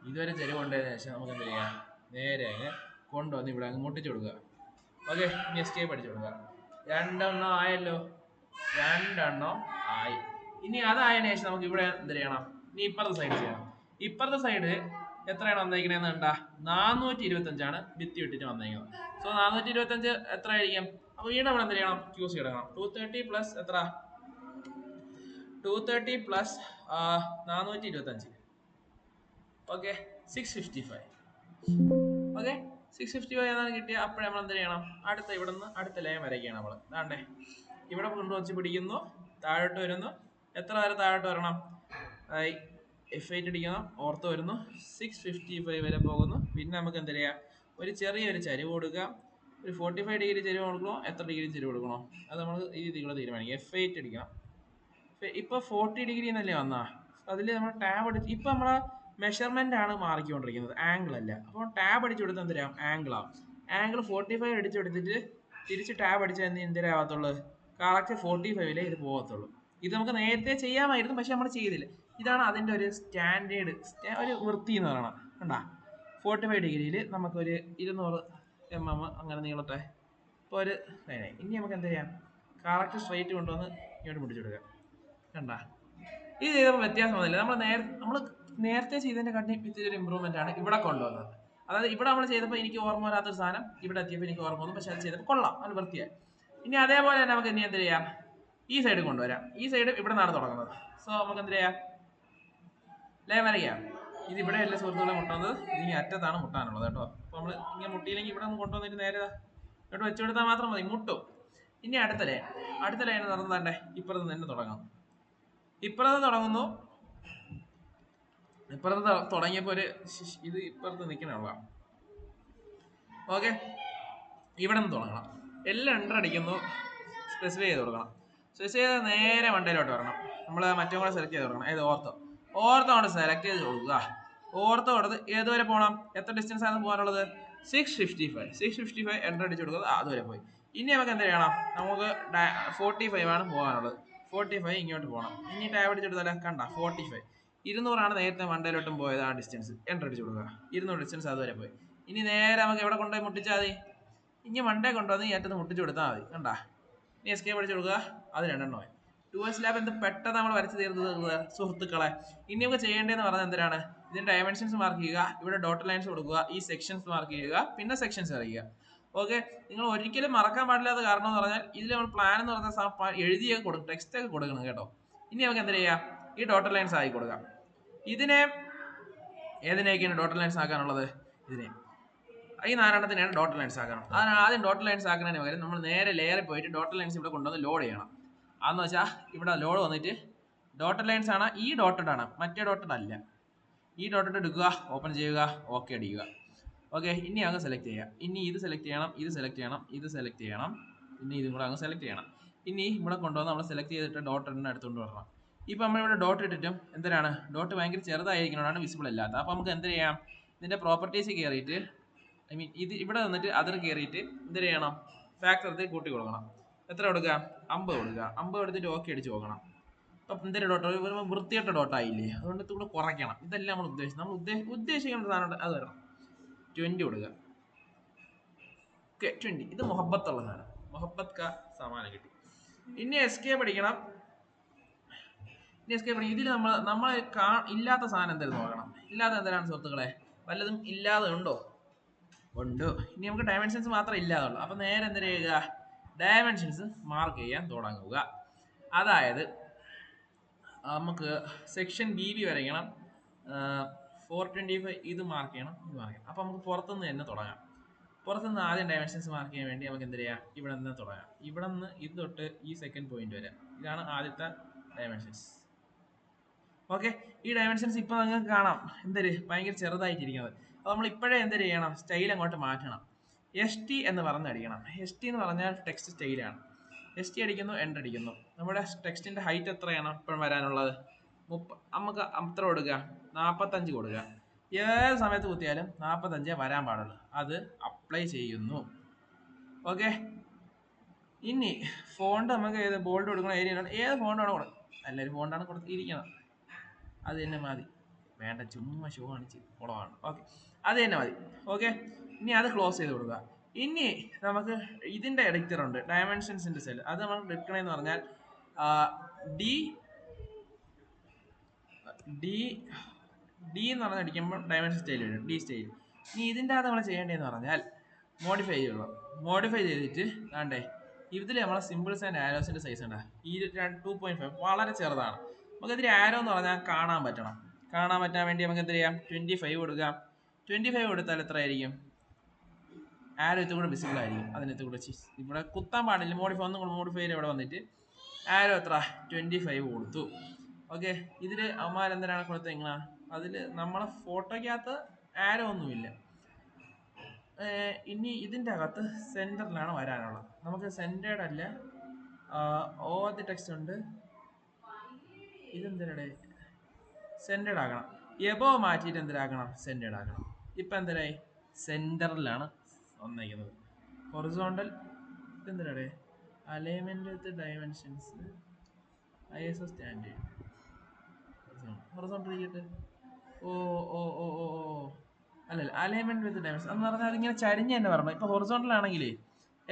ഇതുവരെ ചെരുവ് കൊണ്ടതിന് ശേഷം നമുക്ക് എന്ത് ചെയ്യാം, നേരെ അങ്ങ് കൊണ്ടുവന്ന് ഇവിടെ അങ്ങ് മുട്ടിച്ചു കൊടുക്കുക. ഓക്കെ. ഇനി എസ്കേപ്പ് അടിച്ചു കൊടുക്കുക. 2 എണ്ണം ആയല്ലോ, 2 എണ്ണം ആയി. ഇനി അതായതിനു ശേഷം നമുക്ക് ഇവിടെ എന്ത് ചെയ്യണം, ഇനി ഇപ്പുറത്തെ സൈഡ് ചെയ്യണം. ഇപ്പുറത്തെ സൈഡ് എത്രയാണ് വന്നേക്കണേന്ന് കണ്ടാ 425 ഭിത്തി ഇട്ടിട്ട് വന്നേക്കുന്നത്. സോ 425 എത്ര ആയിരിക്കും? അപ്പോൾ വീണ്ടും നമ്മൾ എന്ത് ചെയ്യണം, ക്യൂസ് കിടക്കണം. 230 + എത്ര? 230 + 425. ഓക്കെ, 655. ഓക്കെ, 655 എന്നാണ് കിട്ടിയ. അപ്പോഴേ നമ്മൾ എന്ത് ചെയ്യണം, ഇവിടെ നിന്ന് അടുത്ത ലൈൻ വരയ്ക്കുകയാണ് നമ്മൾ. അതാണ്ടേ ഇവിടെ കൊണ്ടുവച്ച് പിടിക്കുന്നു, താഴോട്ട് വരുന്നു. എത്ര വരെ താഴോട്ട് വരണം? F8 അടിക്കണം, ഓർത്ത് വരുന്നു, 655 വരെ പോകുന്നു. പിന്നെ നമുക്ക് എന്ത് ചെയ്യാം, ഒരു ചെറിയൊരു ചരിവ് കൊടുക്കാം. ഒരു 45 ഡിഗ്രി ചരിവ് കൊടുക്കണോ, എത്ര ഡിഗ്രി ചരിവ് കൊടുക്കണോ, അത് നമ്മൾ ഈ രീതിയിലൂടെ തീരുമാനിക്കാം. F8 അടിക്കണം. ഇപ്പോൾ 40 ഡിഗ്രി എന്നല്ലേ വന്നാ, അതിൽ നമ്മൾ ടാബ് അടിച്ച് ഇപ്പം നമ്മളെ മെഷർമെന്റ് ആണ് മാറിക്കൊണ്ടിരിക്കുന്നത്, ആംഗിൾ അല്ല. അപ്പോൾ ടാബ് അടിച്ചു കൊടുത്താൽ എന്തരാം? ആംഗിൾ ആവും. ആംഗിൾ 45 അടിച്ചു കൊടുത്തിട്ട് തിരിച്ച് ടാബ് അടിച്ചാൽ എന്തരാകത്തുള്ളൂ? കറക്റ്റ് 45 ഇത് പോകത്തുള്ളൂ. ഇത് നമുക്ക് നേരത്തെ ചെയ്യാമായിരുന്നു, പക്ഷെ നമ്മൾ ചെയ്തില്ല. ഇതാണ് അതിൻ്റെ ഒരു സ്റ്റാൻഡേർഡ്, ഒരു വൃത്തി എന്ന് പറയണം. കണ്ടാ 45 ഡിഗ്രിയിൽ നമുക്കൊരു 200 mm അങ്ങനെ നീളട്ടെ. ഇപ്പോൾ ഒരു ഇനി നമുക്ക് എന്ത് ചെയ്യാം? കറക്റ്റ് സ്ട്രൈറ്റ് കൊണ്ടുവന്ന് ഇങ്ങോട്ട് മുടിച്ചു കൊടുക്കാം. കണ്ടാ ഇത് ചെയ്തപ്പോൾ വ്യത്യാസം വന്നില്ല. നമ്മൾ നേരത്തെ ചെയ്തതിന്റെ കാട്ടി ഇത്തിരി ഇമ്പ്രൂവ്മെന്റ് ആണ് ഇവിടെ കൊണ്ടുവന്നത്. അതായത് ഇവിടെ നമ്മൾ ചെയ്തപ്പോൾ എനിക്ക് ഓർമ്മ വരാത്തൊരു സാധനം ഇവിടെ എത്തിയപ്പോൾ എനിക്ക് ഓർമ്മ വന്നു, പക്ഷെ അത് ചെയ്തപ്പോൾ കൊള്ളാം, അത് വൃത്തിയായി. ഇനി അതേപോലെ തന്നെ നമുക്ക് ഇനി എന്ത് ചെയ്യാം? ഈ സൈഡ് കൊണ്ടുവരാം. ഈ സൈഡ് ഇവിടെ നിന്നാണ് തുടങ്ങുന്നത്. സോ നമുക്ക് എന്ത് ചെയ്യാം? ലൈൻ വരയ്ക്കാം. ഇത് ഇവിടെ എല്ലാ സുഹൃത്തുക്കളെ മുട്ടുന്നത്, ഇനി അറ്റത്താണ് മുട്ടാനുള്ളത് കേട്ടോ. അപ്പോൾ നമ്മൾ ഇങ്ങനെ മുട്ടിയില്ലെങ്കിൽ ഇവിടെ നിന്ന് കൊണ്ടുവന്നിട്ട് നേരെ ഇങ്ങോട്ട് വെച്ചു കൊടുത്താൽ മാത്രം മതി, മുട്ടും. ഇനി അടുത്ത ലൈൻ നടന്നതാണ്ടേ ഇപ്പുറത്ത് തന്നെ തുടങ്ങാം. ഇപ്പുറത്ത് തുടങ്ങുന്നു. ഇപ്പുറത്ത് തുടങ്ങിയപ്പോൾ ഒരു ഇത് ഇപ്പുറത്ത് നിൽക്കണുള്ള. ഓക്കെ, ഇവിടെ നിന്ന് തുടങ്ങണം. എല്ലാം അടിക്കുന്നു, സ്പെസിഫൈ ചെയ്ത് കൊടുക്കണം. സ്പെസിഫൈ ചെയ്ത് നേരെ മണ്ടയിലോട്ട് വരണം. നമ്മൾ മറ്റേ കൂടെ സെലക്ട് ചെയ്ത് കൊടുക്കണം. ഏത് ഓർത്തോ കൊണ്ട് സെലക്ട് ചെയ്ത് കൊടുക്കുക. ഓർത്തോ കൊടുത്ത് ഏതുവരെ പോകണം? എത്ര ഡിസ്റ്റൻസ് ആണ് പോകാനുള്ളത്? 655 എൻ്റർ അടിച്ച് കൊടുക്കുക. അതുവരെ പോയി. ഇനി നമുക്ക് എന്ത് ചെയ്യണം? നമുക്ക് 45 ആണ് പോകാനുള്ളത്. 45 ഇങ്ങോട്ട് പോകണം. ഇനി ടാബ് അടിച്ചെടുത്താലോ? കണ്ട 45 200 നേരത്തെ മണ്ടയിലോട്ടും പോയത്. ആ ഡിസ്റ്റൻസ് എൻ്റർ അടിച്ച് കൊടുക്കുക. 200 ഡിസ്റ്റൻസ് അതുവരെ പോയി. ഇനി നേരെ നമുക്ക് എവിടെ കൊണ്ടുപോയി മുട്ടിച്ചാൽ മതി? ഇനി മണ്ടേ കൊണ്ടുവന്ന് ഈ അറ്റത്ത് മുട്ടിച്ച് കൊടുത്താൽ മതി. കണ്ടാ ഇനി എസ്കേപ്പ് അടിച്ച് കൊടുക്കുക. അത് 2 2S ലാബ് എന്ത് പെട്ടെന്ന് നമ്മൾ വരച്ച് തീർന്നത് സുഹൃത്തുക്കളെ. ഇനി നമുക്ക് ചെയ്യേണ്ടതെന്ന് പറഞ്ഞാൽ എന്തിനാണ്? ഇതിന്റെ ഡയമെൻഷൻസ് മാർക്ക് ചെയ്യുക, ഇവിടെ ഡോട്ട് ലൈൻസ് കൊടുക്കുക, ഈ സെക്ഷൻസ് മാർക്ക് ചെയ്യുക, പിന്നെ സെക്ഷൻസ് അറിയുക. ഓക്കെ, നിങ്ങൾ ഒരിക്കലും മറക്കാൻ പാടില്ലാത്ത കാരണം എന്ന് പറഞ്ഞാൽ ഇതിൽ നമ്മൾ പ്ലാൻ എന്ന് പറഞ്ഞാൽ എഴുതിയൊക്കെ കൊടുക്കും, ടെക്സ്റ്റ് ഒക്കെ കൊടുക്കണം കേട്ടോ. ഇനി നമുക്ക് എന്ത് ചെയ്യാം? ഈ ഡോട്ട് ലൈൻസ് ആക്കി കൊടുക്കാം. ഏതിനെയൊക്കെയാണ് ഡോട്ട് ലൈൻസ് ആക്കാനുള്ളത്? ഈ 4 ഡോട്ട് ലൈൻസ് ആക്കണം. അതിന് ആദ്യം ഡോട്ട് ലൈൻസ് ആക്കുന്നതിന് പകരം നമ്മൾ നേരെ ലെയറിൽ പോയിട്ട് ഡോട്ട് ലൈൻസ് ഇവിടെ കൊണ്ടുവന്ന് ലോഡ് ചെയ്യണം. അതെന്ന് വെച്ചാൽ ഇവിടെ ലോഡ് വന്നിട്ട് ഡോട്ടഡ് ലൈൻസ് ആണ്, ഈ ഡോട്ടഡ് ആണ്, മറ്റേ ഡോട്ടഡ് അല്ല. ഈ ഡോട്ടഡ് എടുക്കുക, ഓപ്പൺ ചെയ്യുക, ഓക്കെ അടിക്കുക. ഓക്കെ, ഇനി അങ്ങ് സെലക്ട് ചെയ്യുക. ഇനി ഇത് സെലക്ട് ചെയ്യണം, ഇത് സെലക്ട് ചെയ്യണം, ഇത് സെലക്ട് ചെയ്യണം, പിന്നെ ഇതും കൂടെ അങ്ങ് സെലക്ട് ചെയ്യണം. ഇനി ഇവിടെ കൊണ്ടുവന്ന് നമ്മൾ സെലക്ട് ചെയ്തിട്ട് ഡോട്ടഡിനെ എടുത്തുകൊണ്ട് വരണം. ഇപ്പം നമ്മളിവിടെ ഡോട്ട് ഇട്ടിട്ടും എന്തിനാണ്? ഡോട്ട് ഭയങ്കര ചെറുതായിരിക്കുന്നതാണ് വിസിബിൾ അല്ലാത്ത. അപ്പം നമുക്ക് എന്ത് ചെയ്യാം? ഇതിൻ്റെ പ്രോപ്പർട്ടീസ് കയറിയിട്ട് ഇത് ഇവിടെ വന്നിട്ട് അതിൽ കയറിയിട്ട് എന്ത് ചെയ്യണം? ഫാക്ടറിൽ കൂട്ടി കൊടുക്കണം. എത്ര കൊടുക്കുക? 50 കൊടുക്കുക. 50 എടുത്തിട്ട് ഓക്കെ അടിച്ച് നോക്കണം. അപ്പം എന്തൊരു ഡോട്ട് വൃത്തിയായിട്ട ഡോട്ടായില്ലേ? അതുകൊണ്ട് ഇവിടെ കുറയ്ക്കണം. ഇതെല്ലാം നമ്മൾ ഉദ്ദേശിക്കുന്ന സാധനം അത് വരണം. 20 കൊടുക്കുക. ഓക്കെ 20. ഇത് മൊഹബത്തുള്ള സാധനം, മൊഹബത്ത് കാ സമാനം കിട്ടി. ഇനി എസ്കേപ്പ് അടിക്കണം. ഇതിൽ നമ്മൾ ഇല്ലാത്ത സാധനം എന്തായാലും നോക്കണം. ഇല്ലാത്ത എന്തിനാണ് സുഹൃത്തുക്കളെ? വല്ലതും ഇല്ലാതെ ഉണ്ടോ? ഉണ്ട്. ഇനി നമുക്ക് ഡയമെൻഷൻസ് മാത്രമേ ഇല്ലാതുള്ളൂ. അപ്പം നേരെ എന്ത് ചെയ്യുക? ഡയമെൻഷൻസ് മാർക്ക് ചെയ്യാൻ തുടങ്ങുക. അതായത് നമുക്ക് സെക്ഷൻ BB വരയ്ക്കണം. 425 ഇത് മാർക്ക് ചെയ്യണം, ഇത് മാർക്ക് ചെയ്യണം. അപ്പം നമുക്ക് പുറത്തുനിന്ന് തന്നെ തുടങ്ങാം. പുറത്തുനിന്ന് ആദ്യം ഡയമെൻഷൻസ് മാർക്ക് ചെയ്യാൻ വേണ്ടി നമുക്ക് എന്ത് ചെയ്യാം? ഇവിടെ നിന്ന് തുടങ്ങാം. ഇവിടെ നിന്ന് ഇത് തൊട്ട് ഈ സെക്കൻഡ് പോയിന്റ് വരെ, ഇതാണ് ആദ്യത്തെ ഡയമെൻഷൻസ്. ഓക്കെ, ഈ ഡയമെൻഷൻസ് ഇപ്പം നിങ്ങൾക്ക് കാണാം ഭയങ്കര ചെറുതായിട്ടിരിക്കുന്നത്. അപ്പോൾ നമ്മൾ ഇപ്പോഴേ ചെയ്യണം? സ്റ്റൈൽ അങ്ങോട്ട് മാറ്റണം. ST എന്ന് പറഞ്ഞടിക്കണം. ST എന്ന് പറഞ്ഞാൽ ടെക്സ്റ്റ് സ്റ്റൈലാണ്. ST അടിക്കുന്നു, എൻ്റർ അടിക്കുന്നു. നമ്മുടെ ടെക്സ്റ്റിൻ്റെ ഹൈറ്റ് എത്രയാണ് ഇപ്പോഴും വരാനുള്ളത്? നമുക്ക് അത്ര കൊടുക്കുക, 45 കൊടുക്കുക. ഏത് സമയത്ത് കുത്തിയാലും 45 വരാൻ പാടുള്ളൂ. അത് അപ്ലൈ ചെയ്യുന്നു. ഓക്കെ, ഇനി ഫോണ്ട് നമുക്ക് ഏത് ബോൾഡ് കൊടുക്കണം, ഏത് ഫോണ്ടാണ് കൊടുക്കുക? നല്ലൊരു ഫോണ്ടാണ് കൊടുത്തിരിക്കണം, അത് തന്നെ മതി. വേണ്ട ചുമ്മാ ഷോ കാണിച്ച് കുളമാണ്. ഓക്കെ, അത് തന്നെ മതി. ഓക്കെ, ഇനി അത് ക്ലോസ് ചെയ്ത് കൊടുക്കുക. ഇനി നമുക്ക് ഇതിൻ്റെ എഡിറ്റർ ഉണ്ട്, ഡയമെൻഷൻസിൻ്റെ സെൽ. അത് നമുക്ക് എടുക്കണമെന്ന് പറഞ്ഞാൽ ഡി എന്ന് പറഞ്ഞാൽ അടിക്കുമ്പോൾ ഡയമെൻഷൻ സ്റ്റൈൽ വരും, D സ്റ്റൈൽ. ഇനി ഇതിൻ്റെ അകത്ത് നമ്മൾ ചെയ്യേണ്ടതെന്ന് പറഞ്ഞാൽ മോഡിഫൈ ചെയ്യുള്ളൂ. മോഡിഫൈ ചെയ്തിട്ട് വേണ്ടേ ഇതിൽ നമ്മളെ സിമ്പിൾസ് ആൻഡ് ആരോസിൻ്റെ സൈസ് ഉണ്ട്. ഈ 2.5 വളരെ ചെറുതാണ്. നമുക്ക് ഇതിൽ ആരോ എന്ന് പറഞ്ഞാൽ കാണാൻ പറ്റണം. കാണാൻ പറ്റാൻ വേണ്ടി നമുക്ക് എന്ത് ചെയ്യാം? 25 കൊടുക്കാം. 25 കൊടുത്താൽ എത്ര ആയിരിക്കും? ആരോ ഇത് കൂടെ വിസിബിൾ ആയിരിക്കും. അതിനകത്ത് കൂടെ ഇവിടെ കുത്താൻ പാടില്ല. മോഡിഫൈ ഇവിടെ വന്നിട്ട് ആരോ എത്ര? 25 കൊടുത്തു. ഓക്കെ, ഇതിൽ അവന്മാരെന്തിനാണ് കൊടുത്തത്? എങ്ങനെ? അതിൽ നമ്മളെ ഫോട്ടോയ്ക്കകത്ത് ആരോ ഒന്നുമില്ല. ഇനി ഇതിൻ്റെ അകത്ത് സെൻറ്ററിലാണ് വരാനുള്ളത്. നമുക്ക് സെൻറ്റേർഡ് അല്ല, ഓവർ ദി ടെക്സ്റ്റ് ഉണ്ട്. ഇതെന്തിനാണ് സെൻറ്റേർഡ് ആക്കണം. എബോ മാറ്റിയിട്ട് എന്തിനാക്കണം, സെന്റേഡ് ആക്കണം. ഇപ്പൊ എന്തിനായി, സെന്ററിലാണ് വന്നിരിക്കുന്നത്. ഹൊറിസോണ്ടൽ എന്തിനാടേ, അലൈൻമെന്റ് വിത്ത് ഡയമെൻഷൻസ് ISO സ്റ്റാൻഡേർഡ്. ഹൊറിസോണ്ടൽ ഇരിക്കട്ടെ. ഓ ഓ ഓ ഓ ഓ അല്ലല്ല, അലൈൻമെന്റ് വിത്ത് ഡയമെൻഷൻ എന്ന് പറഞ്ഞാൽ അതിങ്ങനെ ചരിഞ്ഞ് തന്നെ പറഞ്ഞു. ഇപ്പൊ ഹൊറിസോണ്ടൽ ആണെങ്കിലേ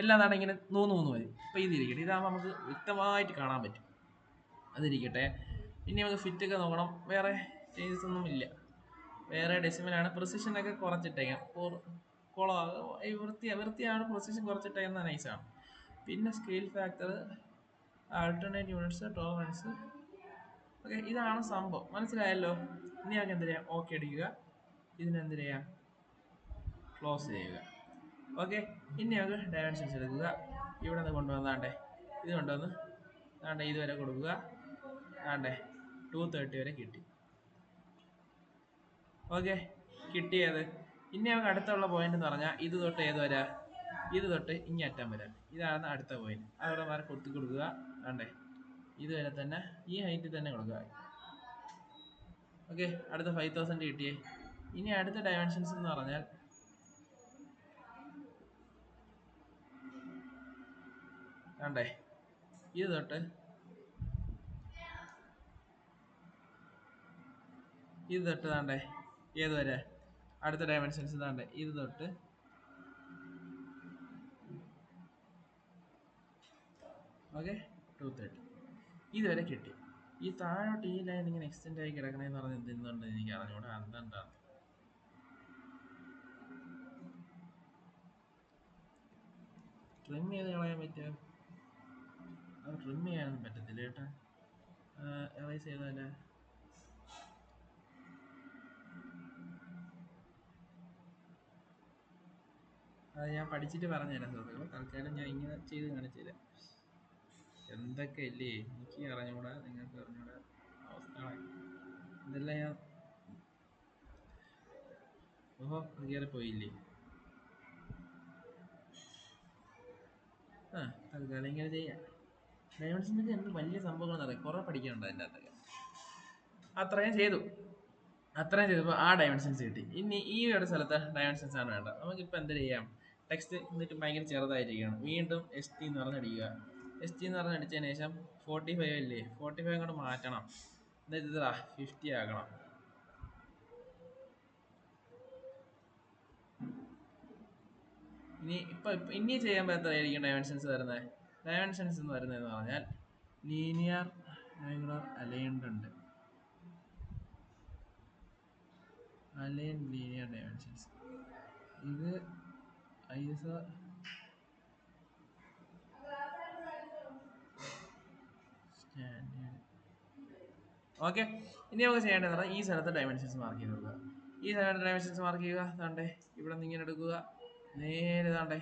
എല്ലാം നാടെ ഇങ്ങനെ നൂന്ന് മതി. ഇപ്പൊ ഇതിരിക്കട്ടെ, ഇതാകുമ്പോൾ നമുക്ക് വ്യക്തമായിട്ട് കാണാൻ പറ്റും. അതിരിക്കട്ടെ. ഇനി നമുക്ക് ഫിറ്റ് ഒക്കെ നോക്കണം. വേറെ ചേഞ്ചസ് ഒന്നും ഇല്ല. വേറെ ഡെസിമലാണ്, പ്രിസിഷനൊക്കെ കുറച്ചിട്ടേക്കാം. വൃത്തിയാണ്, പ്രിസിഷൻ കുറച്ചിട്ടേക്കുന്ന നൈസാണ്. പിന്നെ scale factor, alternate units, tolerance. Okay, ഇതാണ് സംഭവം. മനസ്സിലായല്ലോ. ഇനി നമുക്ക് എന്ത് ചെയ്യാം, ഓക്കെ അടിക്കുക. ഇതിനെന്ത് ചെയ്യാം, ക്ലോസ് ചെയ്യുക. ഓക്കെ, ഇനി നമുക്ക് ഡയമെൻഷൻസ് എടുക്കുക. ഇവിടെ നിന്ന് കൊണ്ടുവന്നാണ്ടേ ഇത് കൊണ്ടുവന്ന് ആണ്ടേ ഇതുവരെ കൊടുക്കുക. ആണ്ടേ 230 വരെ കിട്ടി. ഓക്കെ, കിട്ടിയത്. ഇനി നമുക്ക് അടുത്തുള്ള പോയിന്റ് എന്ന് പറഞ്ഞാൽ ഇത് തൊട്ട് ഏത് വരാ, ഇത് തൊട്ട് ഇങ്ങേ അറ്റം വരാം. ഇതാണ് അടുത്ത പോയിന്റ്. അവിടെ വരെ കൊത്തി കൊടുക്കുക. ആണ്ടേ ഇതുവരെ തന്നെ ഈ ഹൈറ്റിൽ തന്നെ കൊടുക്കുക. ഓക്കെ, അടുത്ത 5000 കിട്ടിയേ. ഇനി അടുത്ത ഡയമെൻഷൻസ് എന്ന് പറഞ്ഞാൽ ആണ്ടേ ഇത് തൊട്ട് താണ്ടേ ഏത് വരെ, അടുത്ത ഡയമെൻഷൻസ് താണ്ടേ ഇത് തൊട്ട് ഓക്കെ 230 ഇതുവരെ കിട്ടി. ഈ താഴോട്ട് ഈ ലൈൻ ഇങ്ങനെ എക്സ്റ്റെൻഡ് ആയി കിടക്കണേന്ന് പറഞ്ഞാൽ എന്തുകൊണ്ട് എനിക്ക് അറിഞ്ഞൂടെ. എന്താണ് ട്രിം ചെയ്ത് കളയാൻ പറ്റുക? അത് ട്രിം ചെയ്യാനൊന്നും പറ്റത്തില്ല കേട്ടാ. എറൈസ് ചെയ്താലേ അത് ഞാൻ പഠിച്ചിട്ട് പറഞ്ഞുതരാം സുഹൃത്തുക്കളെ. തൽക്കാലം ഞാൻ ഇങ്ങനെ ചെയ്ത് കാണിച്ചു തരാം. എന്തൊക്കെ ഇല്ലേ എനിക്ക് അറിഞ്ഞൂടാ, നിങ്ങൾക്ക് അറിഞ്ഞൂടാ അവസ്ഥകളായി. ഇതെല്ലാം ഞാൻ ഓഹോ കയറി പോയില്ലേ. തൽക്കാലം ഇങ്ങനെ ചെയ്യാം. ഡയമെൻഷൻസിന്റെ എന്ത് വലിയ സംഭവങ്ങളെന്ന് അറിയാം, കുറെ പഠിക്കാനുണ്ട് അതിൻ്റെ അകത്തൊക്കെ. അത്രയും ചെയ്തപ്പോൾ ആ ഡയമെൻഷൻസ് കിട്ടി. ഇനി ഈ ഒരു സ്ഥലത്ത് ഡയമെൻഷൻസ് ആണ് വേണ്ടത്. നമുക്കിപ്പോൾ എന്ത് ചെയ്യാം, ടെക്സ്റ്റ് എന്നിട്ട് ഭയങ്കര ചെറുതായിരിക്കുകയാണ്. വീണ്ടും ST എന്ന് പറഞ്ഞടിക്കുക. ST എന്ന് പറഞ്ഞടിച്ചതിന് ശേഷം 45 അല്ലേ, 45 അങ്ങോട്ട് മാറ്റണം. എന്നിട്ട് ഇതാ 50 ആക്കണം. ഇനി ചെയ്യാൻ എത്രയായിരിക്കും ഡയമെൻഷൻസ് വരുന്നത്? ഡയമെൻഷൻസ് എന്ന് വരുന്നതെന്ന് പറഞ്ഞാൽ ലീനിയർ ആംഗുലർ അലൈൻഡ് ഉണ്ട്. അലൈൻ ലീനിയർ ഡയമെൻഷൻസ് ഇത് ISO സ്റ്റാൻഡേർഡ്. ഓക്കെ, ഇനി നമുക്ക് ചെയ്യേണ്ടത് പറഞ്ഞാൽ ഈ സ്ഥലത്ത് ഡയമെൻഷൻസ് മാർക്ക് ചെയ്ത് കൊടുക്കുക. ഈ സ്ഥലത്ത് ഡയമെൻഷൻസ് മാർക്ക് ചെയ്യുക. താണ്ടേ ഇവിടെ നിന്ന് ഇങ്ങനെ എടുക്കുക, നേരെ താണ്ടേ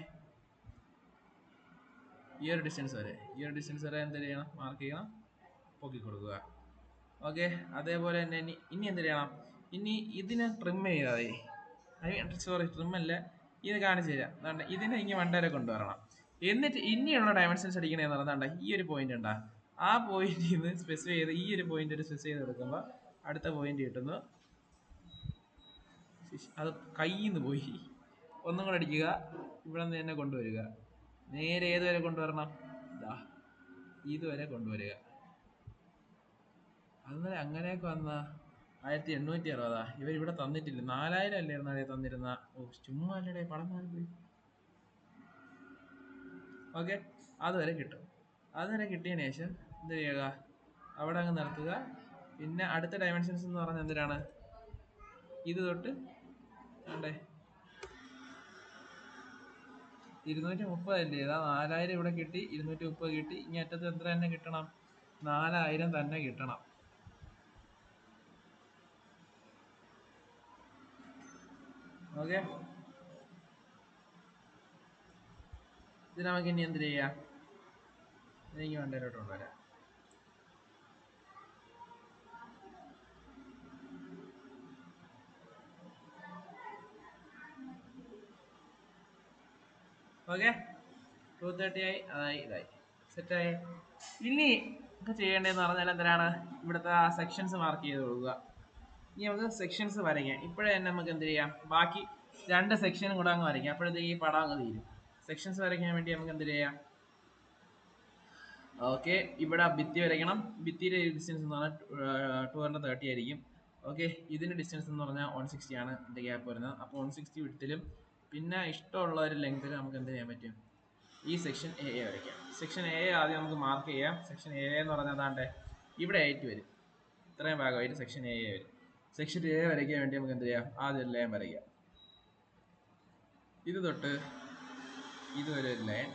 ഈ ഒരു ഡിസ്റ്റൻസ് വരെ എന്ത് ചെയ്യണം, മാർക്ക് ചെയ്യണം, പൊക്കി കൊടുക്കുക. ഓക്കെ, അതേപോലെ തന്നെ ഇനി എന്ത് ചെയ്യണം, ഇനി ഇതിനെ ട്രിം ചെയ്താൽ ട്രിം അല്ല, ഇത് കാണിച്ചു തരാം. അതാണ്ട് ഇതിനെ ഇങ്ങനെ വണ്ടരെ കൊണ്ടുവരണം. എന്നിട്ട് ഇനിയുള്ള ഡയമെൻഷൻസ് അടിക്കണേന്ന് പറഞ്ഞാൽ ഈ ഒരു പോയിന്റ് ഉണ്ടാ, ആ പോയിന്റിൽ നിന്ന് സ്പെസിഫൈ ചെയ്ത് ഈ ഒരു പോയിന്റ് സ്പെസിഫൈ ചെയ്ത് കൊടുക്കുമ്പോൾ അടുത്ത പോയിന്റ് കിട്ടുന്നു. അത് കയ്യിൽ നിന്ന് പോയി. ഒന്നും കൂടെ അടിക്കുക, ഇവിടെ നിന്ന് തന്നെ കൊണ്ടുവരിക. നേരെ ഏതുവരെ കൊണ്ടുവരണം, ഇതുവരെ കൊണ്ടുവരിക. അന്നേരം അങ്ങനെയൊക്കെ വന്ന 1860. ഇവരിവിടെ തന്നിട്ടില്ല. 4000 അല്ലേ തന്നിരുന്ന. ചുമ്മാ അല്ലേ പണം പോയി. ഓക്കെ, അതുവരെ കിട്ടും. അതുവരെ കിട്ടിയതിന് ശേഷം എന്ത് ചെയ്യുക, അവിടെ അങ്ങ് നിർത്തുക. പിന്നെ അടുത്ത ഡയമെൻഷൻസ് എന്ന് പറഞ്ഞാൽ എന്തിനാണ്, ഇത് തൊട്ട് വേണ്ടേ 230 അല്ലേ, 4000 ഇവിടെ കിട്ടി, 230 കിട്ടി. ഇനി അറ്റത്ത് എത്ര തന്നെ കിട്ടണം, 4000 തന്നെ കിട്ടണം. ഓക്കെ, ഇത് നമുക്ക് ഇനി എന്ത് ചെയ്യാം, എനിക്ക് വണ്ടയിലോട്ട് കൊണ്ടുവരാം. ഓക്കെ, 230 ആയി, ഇതായി സെറ്റായി. ഇനി ഒക്കെ ചെയ്യേണ്ടതെന്ന് പറഞ്ഞാൽ എന്തിനാണ്, ഇവിടുത്തെ സെക്ഷൻസ് മാർക്ക് ചെയ്ത് കൊടുക്കുക. ഇനി നമുക്ക് സെക്ഷൻസ് വരയ്ക്കാം. ഇപ്പോഴേ തന്നെ നമുക്ക് എന്ത് ചെയ്യാം, ബാക്കി 2 സെക്ഷനും കൂടെ അങ്ങ് വരയ്ക്കാം. അപ്പോഴത്തേക്ക് ഈ പടം അങ്ങ് തീരും. സെക്ഷൻസ് വരയ്ക്കാൻ വേണ്ടി നമുക്ക് എന്ത് ചെയ്യാം, ഓക്കെ, ഇവിടെ ഭിത്തി വരയ്ക്കണം. ഭിത്തിയുടെ ഡിസ്റ്റൻസ് എന്ന് പറഞ്ഞാൽ 230 ആയിരിക്കും. ഓക്കെ, ഇതിന്റെ ഡിസ്റ്റൻസ് എന്ന് പറഞ്ഞാൽ 160 ആണ് ഇതിന്റെ ഗ്യാപ്പ് വരുന്നത്. അപ്പോൾ 160 വിടത്തിലും പിന്നെ ഇഷ്ടമുള്ള ഒരു ലെങ്ത്തിൽ നമുക്ക് എന്ത് ചെയ്യാൻ പറ്റും, ഈ സെക്ഷൻ എ വരയ്ക്കാം. സെക്ഷൻ എ ആദ്യം നമുക്ക് മാർക്ക് ചെയ്യാം. സെക്ഷൻ എ എന്ന് പറഞ്ഞാൽ അതാണ്ട് ഇവിടെ 8 വരും. ഇത്രയും ഭാഗമായിട്ട് സെക്ഷൻ എ വരും. സെക്ഷൻ എ വരയ്ക്കാൻ വേണ്ടി നമുക്ക് എന്ത് ചെയ്യാം, ആദ്യം ഒരു ലൈൻ വരയ്ക്കാം. ഇത് തൊട്ട് ഇതുവരെ ഒരു ലൈൻ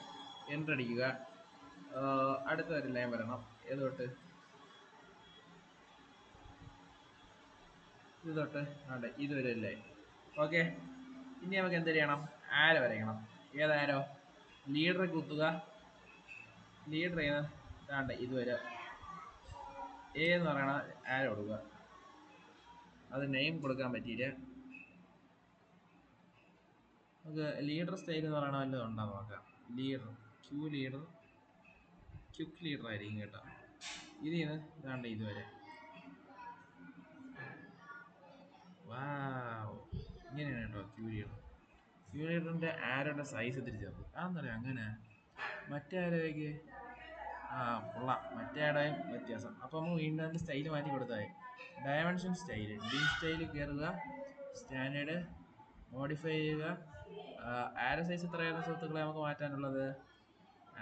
എൻ്റർ അടിക്കുക. അടുത്ത ഒരു ലൈൻ വരണം. ഏത് തൊട്ട് ഇത് തൊട്ട് ആണ്ട് ഇതുവരെ ഒരു ലൈൻ. ഓക്കെ, ഇനി നമുക്ക് എന്ത് ചെയ്യണം, ആരോ വരയ്ക്കണം. ഏതാരോ, ലീഡർ കുത്തുക. ലീഡർ ഇതാണ്ട് ഇതുവരെ എ എന്ന് പറയണ ആരോ കൊടുക്കുക. അത് നെയിം കൊടുക്കാൻ പറ്റിയില്ല. നമുക്ക് ലീഡർ സ്റ്റൈൽ എന്ന് പറയണ വല്ലതും ഉണ്ടോ നോക്കാം. ലീഡർ ക്വിക്ക് ലീഡർ ആയിരിക്കും കേട്ടോ. ഇതിന്ന് ഇതാണ്ട് ഇതുവരെ. വാവ്, ഇങ്ങനെയാണ് കേട്ടോ ക്യൂ ലീഡറിന്റെ ആരോയുടെ സൈസ് തിരിച്ചത്. അതെന്താ പറയുക അങ്ങനെ. മറ്റേ ആരോയ്ക്ക് കൊള്ളാം, മറ്റേ ആരോയും വ്യത്യാസം. അപ്പോൾ നമുക്ക് വീണ്ടും അതിൻ്റെ സ്റ്റൈൽ മാറ്റി കൊടുത്താൽ ഡയമെൻഷൻ സ്റ്റൈൽ, ഡി സ്റ്റൈൽ കയറുക, സ്റ്റാൻഡേർഡ് മോഡിഫൈ ചെയ്യുക. ആരോ സൈസ് എത്രയാണ് സുഹൃത്തുക്കളെ നമുക്ക് മാറ്റാനുള്ളത്?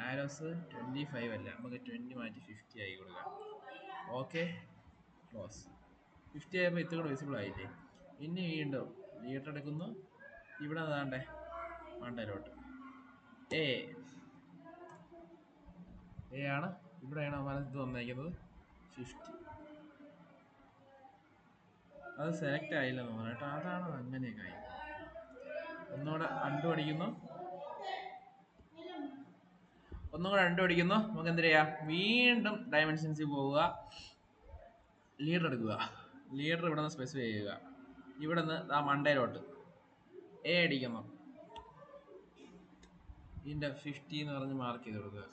ആരോസ് 25 അല്ല, നമുക്ക് 20 മാറ്റി 50 ആയി കൊടുക്കാം. Okay, close. 50 ആയപ്പോൾ ഇത് കൂടെ വിസിബിൾ ആയില്ലേ. ഇനി വീണ്ടും ലീഡർ എടുക്കുന്നു. ഇവിടെ അതാണ്ടേ മണ്ടയിലോട്ട് എ ആണ്. ഇവിടെയാണ് മനസ്സ് വന്നേക്കുന്നത് 50. അത് സെലക്ട് ആയില്ലെന്ന് തോന്നുന്നു കേട്ടോ. അതാണ് അങ്ങനെയൊക്കെ ആയി. ഒന്നുകൂടെ അണ്ടു അടിക്കുന്നു. നമുക്ക് എന്ത് ചെയ്യാം, വീണ്ടും ഡയമെൻഷൻസിൽ പോവുക. ലീഡർ എടുക്കുക. ലീഡർ ഇവിടെ നിന്ന് സ്പെസിഫൈ ചെയ്യുക. ഇവിടെ നിന്ന് ആ മണ്ടയിലോട്ട് എ അടിക്കുന്നു. ഇതിൻ്റെ 50 എന്ന് പറഞ്ഞ് മാർക്ക് ചെയ്ത് കൊടുക്കുക.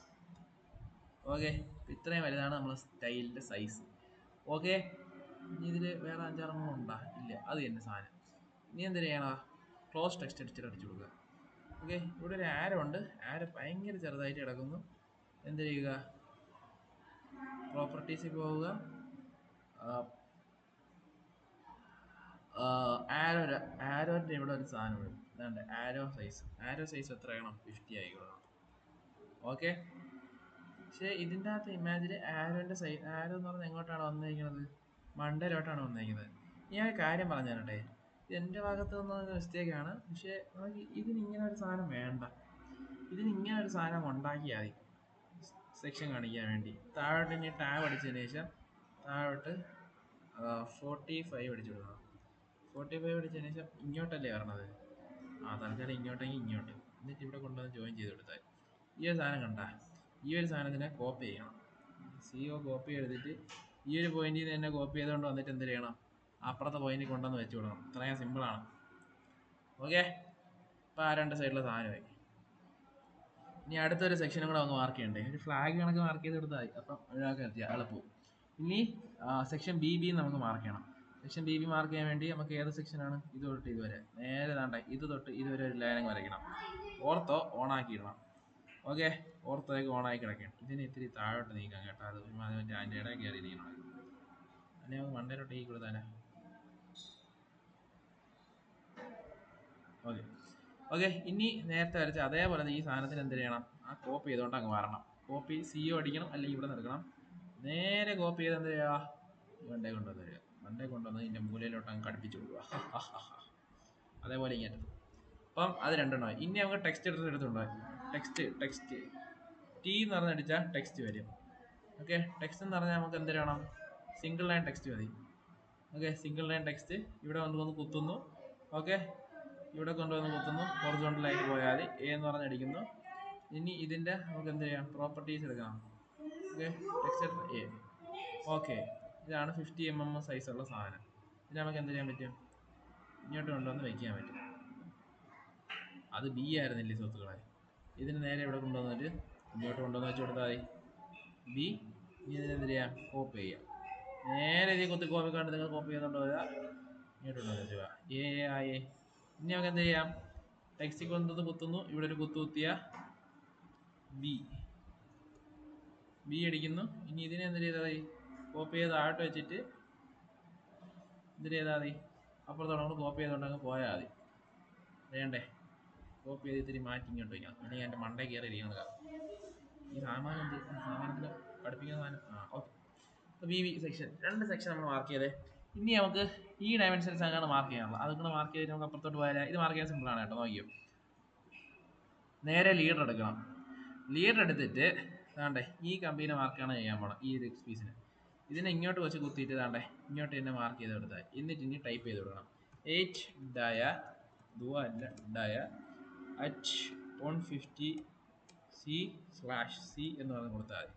ഓക്കെ, ഇത്രയും വലുതാണ് നമ്മളെ സ്റ്റൈലിൻ്റെ സൈസ്. ഓക്കെ, ഇനി ഇതിൽ വേറെ 5-6 ഉണ്ടോ? ഇല്ല, അത് തന്നെ സാധനം. ഇനി എന്ത് ചെയ്യണം, ക്ലോസ് ടെക്സ്റ്റ് അടിച്ചു കൊടുക്കുക. ഓക്കെ, ഇവിടെ ഒരു ആരോ ഉണ്ട്. ആരോ ഭയങ്കര ചെറുതായിട്ട് കിടക്കുന്നു. എന്ത് ചെയ്യുക, പ്രോപ്പർട്ടീസിൽ പോവുക. ആരോൻ്റെ ഇവിടെ ഒരു സാധനം വരും. അതാണ്ട് ആരോ സൈസ് എത്രയാണ്? 50 ആയിക്കോളാം. ഓക്കെ, പക്ഷേ ഇതിൻ്റെ അകത്ത് ഇമാജിന് ആരോ എന്ന് പറഞ്ഞാൽ എങ്ങോട്ടാണ് വന്നിരിക്കുന്നത്? മണ്ടയിലോട്ടാണ് വന്നിരിക്കുന്നത്. ഞാൻ ഒരു കാര്യം പറഞ്ഞു തരട്ടെ, ഇത് എൻ്റെ ഭാഗത്ത് നിന്ന് മിസ്റ്റേക്കാണ്. പക്ഷേ നമുക്ക് ഇതിനിങ്ങനെ ഒരു സാധനം വേണ്ട. ഇതിനിങ്ങനെ ഒരു സാധനം ഉണ്ടാക്കിയാൽ മതി സെക്ഷൻ കാണിക്കാൻ വേണ്ടി. താഴോട്ട് ഇനി ടാബ് അടിച്ചതിന് ശേഷം താഴോട്ട് 45 അടിച്ചു കൊടുക്കണം. 45 അടിച്ചതിന് ശേഷം ഇങ്ങോട്ടല്ലേ വരണത്? തൽക്കാലം ഇങ്ങോട്ടെങ്കിൽ ഇങ്ങോട്ട്, എന്നിട്ട് ഇവിടെ കൊണ്ടുവന്ന് ജോയിൻ ചെയ്ത് കൊടുത്താൽ ഈ ഒരു സാധനം കണ്ട. ഈ ഒരു സാധനത്തിനെ കോപ്പി ചെയ്യണം. CO കോപ്പി എടുത്തിട്ട് ഈ ഒരു പോയിന്റിൽ നിന്ന് തന്നെ കോപ്പി ചെയ്തുകൊണ്ട് വന്നിട്ട് എന്ത് ചെയ്യണം, അപ്പുറത്തെ പോയിന്റിൽ കൊണ്ടുവന്ന് വെച്ച് കൊടുക്കണം. ഇത്രയും സിമ്പിളാണ്. ഓക്കെ, അപ്പോൾ ആ 2 സൈഡിലെ സാധനമായി. ഇനി അടുത്തൊരു സെക്ഷനും കൂടെ ഒന്ന് മാർക്ക് ചെയ്യണ്ടേ. ഒരു ഫ്ലാഗ് കണക്ക് മാർക്ക് ചെയ്ത് കൊടുത്താൽ മതി. അപ്പം ഒരാൾക്ക് എത്തിയാൽ എളുപ്പവും. ഇനി സെക്ഷൻ BB നമുക്ക് മാർക്ക് ചെയ്യണം. സെക്ഷൻ BB മാർക്ക് ചെയ്യാൻ വേണ്ടി നമുക്ക് ഏത് സെക്ഷനാണ്? ഇത് തൊട്ട് ഇതുവരെ നേരെ താണ്ട ഇത് തൊട്ട് ഇതുവരെ ഒരു ലൈൻ വരയ്ക്കണം. ഓർത്തോ ഓണാക്കി ഇടണം. ഓക്കെ, ഓർത്തോയൊക്കെ ഓണാക്കി കിടക്കണം. ഇതിന് ഇത്തിരി താഴോട്ട് നീക്കാം കേട്ടോ. അത് മറ്റേ അതിൻ്റെ ഇടയിൽ കയറി ഇരിക്കണം. അതിനെ നമുക്ക് മണ്ടയിലോട്ട് ഈ കൊടുത്താലേ. ഓക്കെ, ഇനി നേരത്തെ വരച്ച അതേപോലെ ഈ സാധനത്തിന് എന്ത് ചെയ്യണം, ആ കോപ്പി ചെയ്തുകൊണ്ട് അങ്ങ് വരണം. കോപ്പി CO അടിക്കണം, അല്ലെങ്കിൽ ഇവിടെ എടുക്കണം. നേരെ കോപ്പി ചെയ്ത് എന്ത് ചെയ്യുക, മണ്ടേ കൊണ്ടുവന്ന് തരിക. മണ്ടേ കൊണ്ടുവന്ന് ഇതിൻ്റെ മൂലയിലോട്ട് അങ്ങ് കടുപ്പിച്ച് കൊടുക്കുക. അതേപോലെ ഇങ്ങനെ. അപ്പം അത് 2 എണ്ണമായി. ഇനി നമുക്ക് ടെക്സ്റ്റ് എടുത്തിട്ടുണ്ടോ? ടെക്സ്റ്റ് T എന്ന് പറഞ്ഞ് അടിച്ചാൽ ടെക്സ്റ്റ് വരും. ഓക്കെ, ടെക്സ്റ്റ് എന്ന് പറഞ്ഞാൽ നമുക്ക് എന്ത് ചെയ്യണം, സിംഗിൾ ലൈൻ ടെക്സ്റ്റ് മതി. ഓക്കെ, സിംഗിൾ ലൈൻ ടെക്സ്റ്റ് ഇവിടെ കൊണ്ടുവന്ന് കുത്തുന്നു. ഓക്കെ, ഇവിടെ കൊണ്ടുവന്ന് കുത്തുന്നു. ഹൊറിസോണ്ടലായിട്ട് പോയാൽ മതി. A എന്ന് പറഞ്ഞ് അടിക്കുന്നു. ഇനി ഇതിൻ്റെ നമുക്ക് എന്ത് ചെയ്യാം, പ്രോപ്പർട്ടീസ് എടുക്കണം. Okay, text A. ഓക്കെ, ഇതാണ് 50 mm സൈസുള്ള സാധനം. ഇത് നമുക്ക് എന്ത് ചെയ്യാൻ പറ്റും, ഇങ്ങോട്ട് കൊണ്ടുവന്ന് വയ്ക്കാൻ പറ്റും. അത് B ആയിരുന്നില്ലേ സുഹൃത്തുക്കളെ. ഇതിന് നേരെ ഇവിടെ കൊണ്ടുവന്നിട്ട് ഇങ്ങോട്ട് കൊണ്ടുവന്ന് വെച്ച് കൊടുത്താൽ മതി B. ഇനി ഇതിനെന്ത് ചെയ്യാം, കോപ്പി ചെയ്യാം. നേരെ ഇതിൽ കുത്തി കോപ്പി കണ്ട് നിങ്ങൾ കോപ്പി ചെയ്തുകൊണ്ട് വരിക, ഇങ്ങോട്ടുണ്ടോ ചെയ്യുക. ആയേ. ഇനി നമുക്ക് എന്ത് ചെയ്യാം? ടെക്സ്റ്റിൽ കൊണ്ടത് കുത്തുന്നു, ഇവിടെ ഒരു കുത്തു കുത്തിയ ബി അടിക്കുന്നു. ഇനി ഇതിനെ എന്ത് ചെയ്താൽ മതി? കോപ്പി ചെയ്ത് താഴോട്ട് വെച്ചിട്ട് എന്ത് ചെയ്താൽ മതി? അപ്പുറത്തോടെ കോപ്പി ചെയ്തുകൊണ്ട് അങ്ങ് പോയാൽ മതി. വേണ്ടേ? കോപ്പി ചെയ്ത് ഇത്തിരി മാറ്റി ഇങ്ങോട്ട് വയ്ക്കാം. അല്ലെങ്കിൽ എൻ്റെ മണ്ടേ കയറി ഇരിക്കുന്നത്. ഈ സാമാനം എന്ത്? സാമാനത്തിൽ പഠിപ്പിക്കുന്ന സാധനം. ഓക്കെ. ബി സെക്ഷൻ, 2 സെക്ഷൻ നമ്മൾ മാർക്ക് ചെയ്തേ. ഇനി നമുക്ക് ഈ ഡയമെൻഷൻസ് അങ്ങാണ് മാർക്ക് ചെയ്യാനുള്ളത്. അതൊക്കെ മാർക്ക് ചെയ്തിട്ട് നമുക്ക് അപ്പുറത്തോട്ട് പോയാൽ ഇത് മാർക്ക് ചെയ്യാൻ സിമ്പിളാണ് കേട്ടോ. നോക്കിയോ, നേരെ ലീഡർ എടുക്കണം. ലീഡർ എടുത്തിട്ട് താണ്ടേ ഈ കമ്പീനെ മാർക്കാണ് ചെയ്യാൻ പോകണം. ഈ ഒരു പീസിന് ഇതിനെ ഇങ്ങോട്ട് വെച്ച് കുത്തിയിട്ട് താണ്ടേ ഇങ്ങോട്ട് തന്നെ മാർക്ക് ചെയ്ത് കൊടുത്താൽ, എന്നിട്ട് ഇനി ടൈപ്പ് ചെയ്ത് കൊടുക്കണം. 8 ഡയ ഡയ അറ്റ് 150C/C എന്ന് പറഞ്ഞ് കൊടുത്താൽ മതി.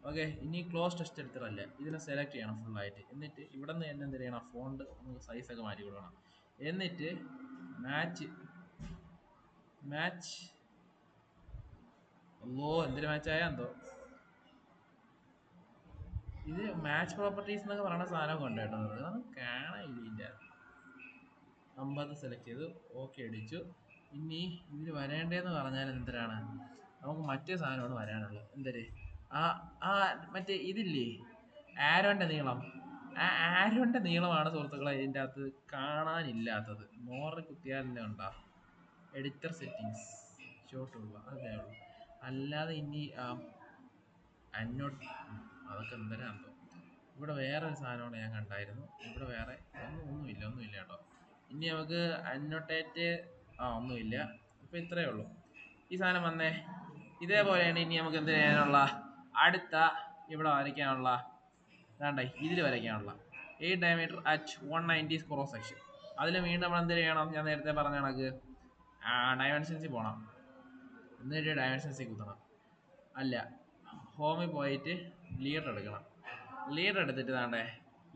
ഓക്കെ. ഇനി ക്ലോസ് ടെക്സ്റ്റ് എടുത്തിട്ടല്ല, ഇതിനെ സെലക്ട് ചെയ്യണം ഫുള്ളായിട്ട്. എന്നിട്ട് ഇവിടെ നിന്ന് തന്നെ എന്ത് ചെയ്യണം? ഫോണ്ട് നമുക്ക് സൈസൊക്കെ മാറ്റി കൊടുക്കണം. എന്നിട്ട് മാച്ച് എന്തൊരു മാച്ചായ എന്തോ. ഇത് മാച്ച് പ്രോപ്പർട്ടീസ് എന്നൊക്കെ പറയുന്ന സാധനമൊക്കെ ഉണ്ട് കേട്ടോ. അതൊന്നും കാണാനില്ല. 50 സെലക്ട് ചെയ്തു, ഓക്കെ അടിച്ചു. ഇനി ഇതിൽ വരേണ്ടതെന്ന് പറഞ്ഞാൽ എന്തിനാണ്? നമുക്ക് മറ്റേ സാധനമാണ് വരാനുള്ളത്. എന്തൊരു മറ്റേ ഇതില്ലേ, ആരോൻ്റെ നീളം. ആ ആരോൻ്റെ നീളമാണ് സുഹൃത്തുക്കളെ ഇതിൻ്റെ അകത്ത് കാണാനില്ലാത്തത്. മോറിൽ കുത്തിയാലല്ലേ ഉണ്ടാ എഡിറ്റർ സെറ്റിങ്സ് ഷോട്ടുള്ള അതേ ഉള്ളൂ. അല്ലാതെ ഇനി അതൊക്കെ എന്തരാന്തോ. ഇവിടെ വേറെ ഒരു സാധനമാണ് ഞാൻ കണ്ടായിരുന്നു. ഇവിടെ വേറെ ഒന്നുമില്ല കേട്ടോ. ഇനി നമുക്ക് അന്നോട്ടേറ്റ് ഒന്നുമില്ല. ഇപ്പം ഇത്രയേ ഉള്ളൂ. ഈ സാധനം വന്നേ. ഇതേപോലെയാണ് ഇനി നമുക്ക് എന്ത് ചെയ്യാനുള്ള അടുത്ത ഇവിടെ വരയ്ക്കാനുള്ള ഇതിൽ വരയ്ക്കാനുള്ള 8 ഡയമീറ്റർ അറ്റ് 190 ക്രോസ് സെക്ഷൻ. അതിൽ വീണ്ടും നമ്മൾ എന്ത് ചെയ്യണം? ഞാൻ നേരത്തെ പറഞ്ഞ കണക്ക് ഡയമെൻഷൻസിൽ പോകണം. എന്നിട്ട് ഡയമെൻഷൻസിൽ കുത്തണം. അല്ല, ഹോമിൽ പോയിട്ട് ലീഡർ എടുക്കണം. ലീഡർ എടുത്തിട്ട്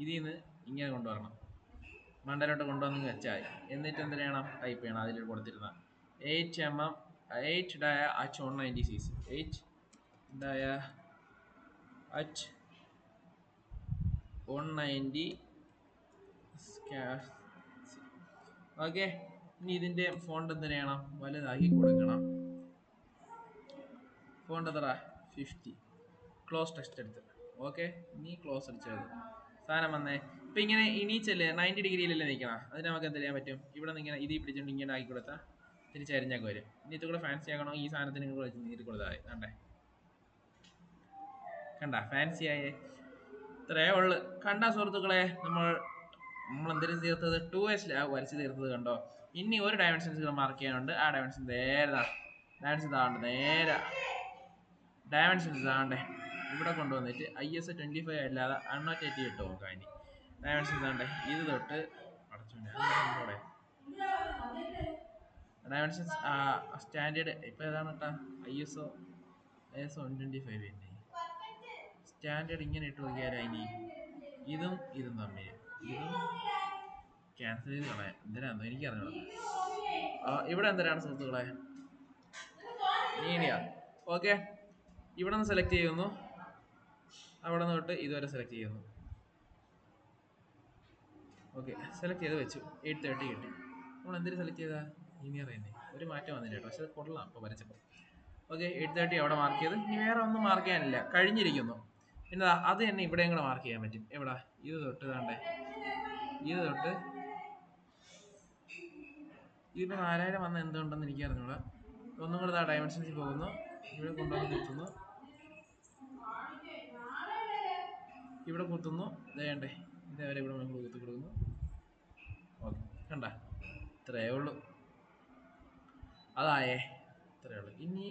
ഇതിൽ നിന്ന് ഇങ്ങനെ കൊണ്ടുവരണം. മണ്ടലോട്ട് കൊണ്ടുവന്ന് വെച്ചാൽ എന്നിട്ട് എന്ത് ചെയ്യണം? ടൈപ്പ് ചെയ്യണം. അതിൽ കൊടുത്തിരുന്ന 8 ഡയ അറ്റ് 190 cc. 8 ഡയ അറ്റ് 190. ഓക്കെ. ഇനി ഇതിൻ്റെ ഫോണ്ട് എന്ത് ചെയ്യണം? വലുതാക്കി കൊടുക്കണം. ഫോണ്ട് എത്ര? 50. ക്ലോസ് ടെക്സ്റ്റ് എടുത്ത്. ഓക്കെ. ഇനി ക്ലോസ് അടിച്ചത് സാധനം വന്നേ. ഇപ്പം ഇങ്ങനെ ഇണീച്ചല്ലേ 90 ഡിഗ്രിയിലല്ലേ നിൽക്കണം. അതിന് നമുക്ക് എന്ത് ചെയ്യാൻ പറ്റും? ഇവിടെ നിന്ന് ഇങ്ങനെ ഇതിൽ പിടിച്ചുകൊണ്ട് ഇങ്ങനെ ആക്കി കൊടുത്താൽ തിരിച്ചരിഞ്ഞൊക്കെ വരും. ഇനി ഇത് കൂടെ ഫാൻസി ആക്കണോ? ഈ സാധനത്തിന് നിങ്ങൾ വെച്ച് നീട്ടി കൊടുത്താൽ മതി. കണ്ട ഫാൻസി ആയേ. ഇത്രയേ ഉള്ളു. കണ്ട സുഹൃത്തുക്കളെ, നമ്മൾ എന്തെങ്കിലും തീർത്തത് 2S ലാബ് വരച്ച് തീർത്തത് കണ്ടോ. ഇനി ഒരു ഡയമെൻഷൻസ് മാർക്ക് ചെയ്യാനുണ്ട്. ആ ഡയമെൻഷൻ ഡയമെൻഷൻസ് താണ്ടേ ഇവിടെ കൊണ്ടുവന്നിട്ട് ISO 25 അല്ലാതെ അൺനോറ്റേറ്റീവ് ഇട്ട് നോക്കാം. ഇനി ഡയമെൻഷൻസ് താണ്ടേ ഇത് തൊട്ട് ഡയമെൻഷൻസ് സ്റ്റാൻഡേർഡ് ഇപ്പം ഏതാണ് കേട്ടാ? ISO 125 തന്നെ. സ്റ്റാൻഡേർഡ് ഇങ്ങനെ ഇട്ട് നോക്കിയാലോ. ഇനി ഇതും തമ്മിൽ ക്യാൻസൽ ചെയ്ത് കളയാം. എന്തിനാന്നോ എനിക്കറിഞ്ഞോ. ഇവിടെ എന്തിനാണ് സുഹൃത്തുക്കളെ? മീഡിയ. ഓക്കെ. ഇവിടെ നിന്ന് സെലക്ട് ചെയ്യുന്നു, അവിടെ നിന്ന് തൊട്ട് ഇതുവരെ സെലക്ട് ചെയ്യുന്നു. ഓക്കെ. സെലക്ട് ചെയ്ത് വെച്ചു. 830 കിട്ടി. നമ്മൾ എന്തിനു സെലക്ട് ചെയ്താൽ ലീനിയർ തന്നെ. ഒരു മാറ്റം വന്നില്ല കേട്ടോ, പക്ഷെ അത് കൊള്ളാം ഇപ്പോൾ വരച്ചപ്പോൾ. ഓക്കെ. 830 അവിടെ മാർക്ക് ചെയ്ത്. ഇനി വേറെ ഒന്നും മാർക്ക് ചെയ്യാനില്ല, കഴിഞ്ഞിരിക്കുന്നു. പിന്നെ അത് തന്നെ ഇവിടെയും കൂടെ മാർക്ക് ചെയ്യാൻ പറ്റും. എവിടെ? ഇത് തൊട്ട് ഇതിപ്പോൾ 4000 വന്ന എന്തുകൊണ്ടെന്ന് എനിക്ക് അറിഞ്ഞൂടാ. ഒന്നും കൂടെ ഡയമെൻഷൻസിൽ പോകുന്നു, ഇവിടെ കൊണ്ടുവന്ന് കുത്തുന്നു, ഇവിടെ കുത്തുന്നു, വേണ്ടേ ഇതേവരെ ഇവിടെ നമ്മൾ കുത്തി കൊടുക്കുന്നു. ഓക്കെ. കണ്ട, ഇത്രയേ ഉള്ളൂ. അതായേ, ഇത്രയേ ഉള്ളൂ. ഇനി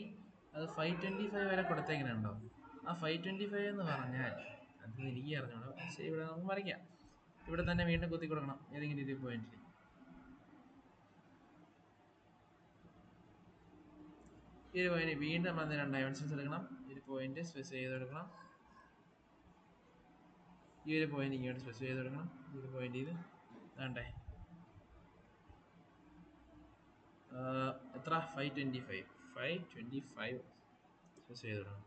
അത് 525 വരെ കൊടുത്തേങ്ങനെ ഉണ്ടോ? ആ 525 എന്ന് പറഞ്ഞാൽ അത് എനിക്ക് അറിഞ്ഞൂടാ, പക്ഷേ ഇവിടെ നമുക്ക് വരയ്ക്കാം. ഇവിടെ തന്നെ വീണ്ടും കുത്തി കൊടുക്കണം ഏതെങ്കിലും രീതിയിൽ പോയിന്റിൽ. ഈ ഒരു പോയിന്റ് വീണ്ടും നമ്മൾ 2 ഡയമെൻഷൻസ് എടുക്കണം. ഈ ഒരു പോയിന്റ് സ്പെസിഫൈ ചെയ്ത് കൊടുക്കണം. ഈ ഒരു പോയിന്റ് ഇങ്ങോട്ട് സ്പെസിഫൈ ചെയ്ത് കൊടുക്കണം. ഈ ഒരു പോയിന്റ് ഇത് വേണ്ടേ എത്ര? 525 സ്പെസിഫൈ ചെയ്ത് കൊടുക്കണം.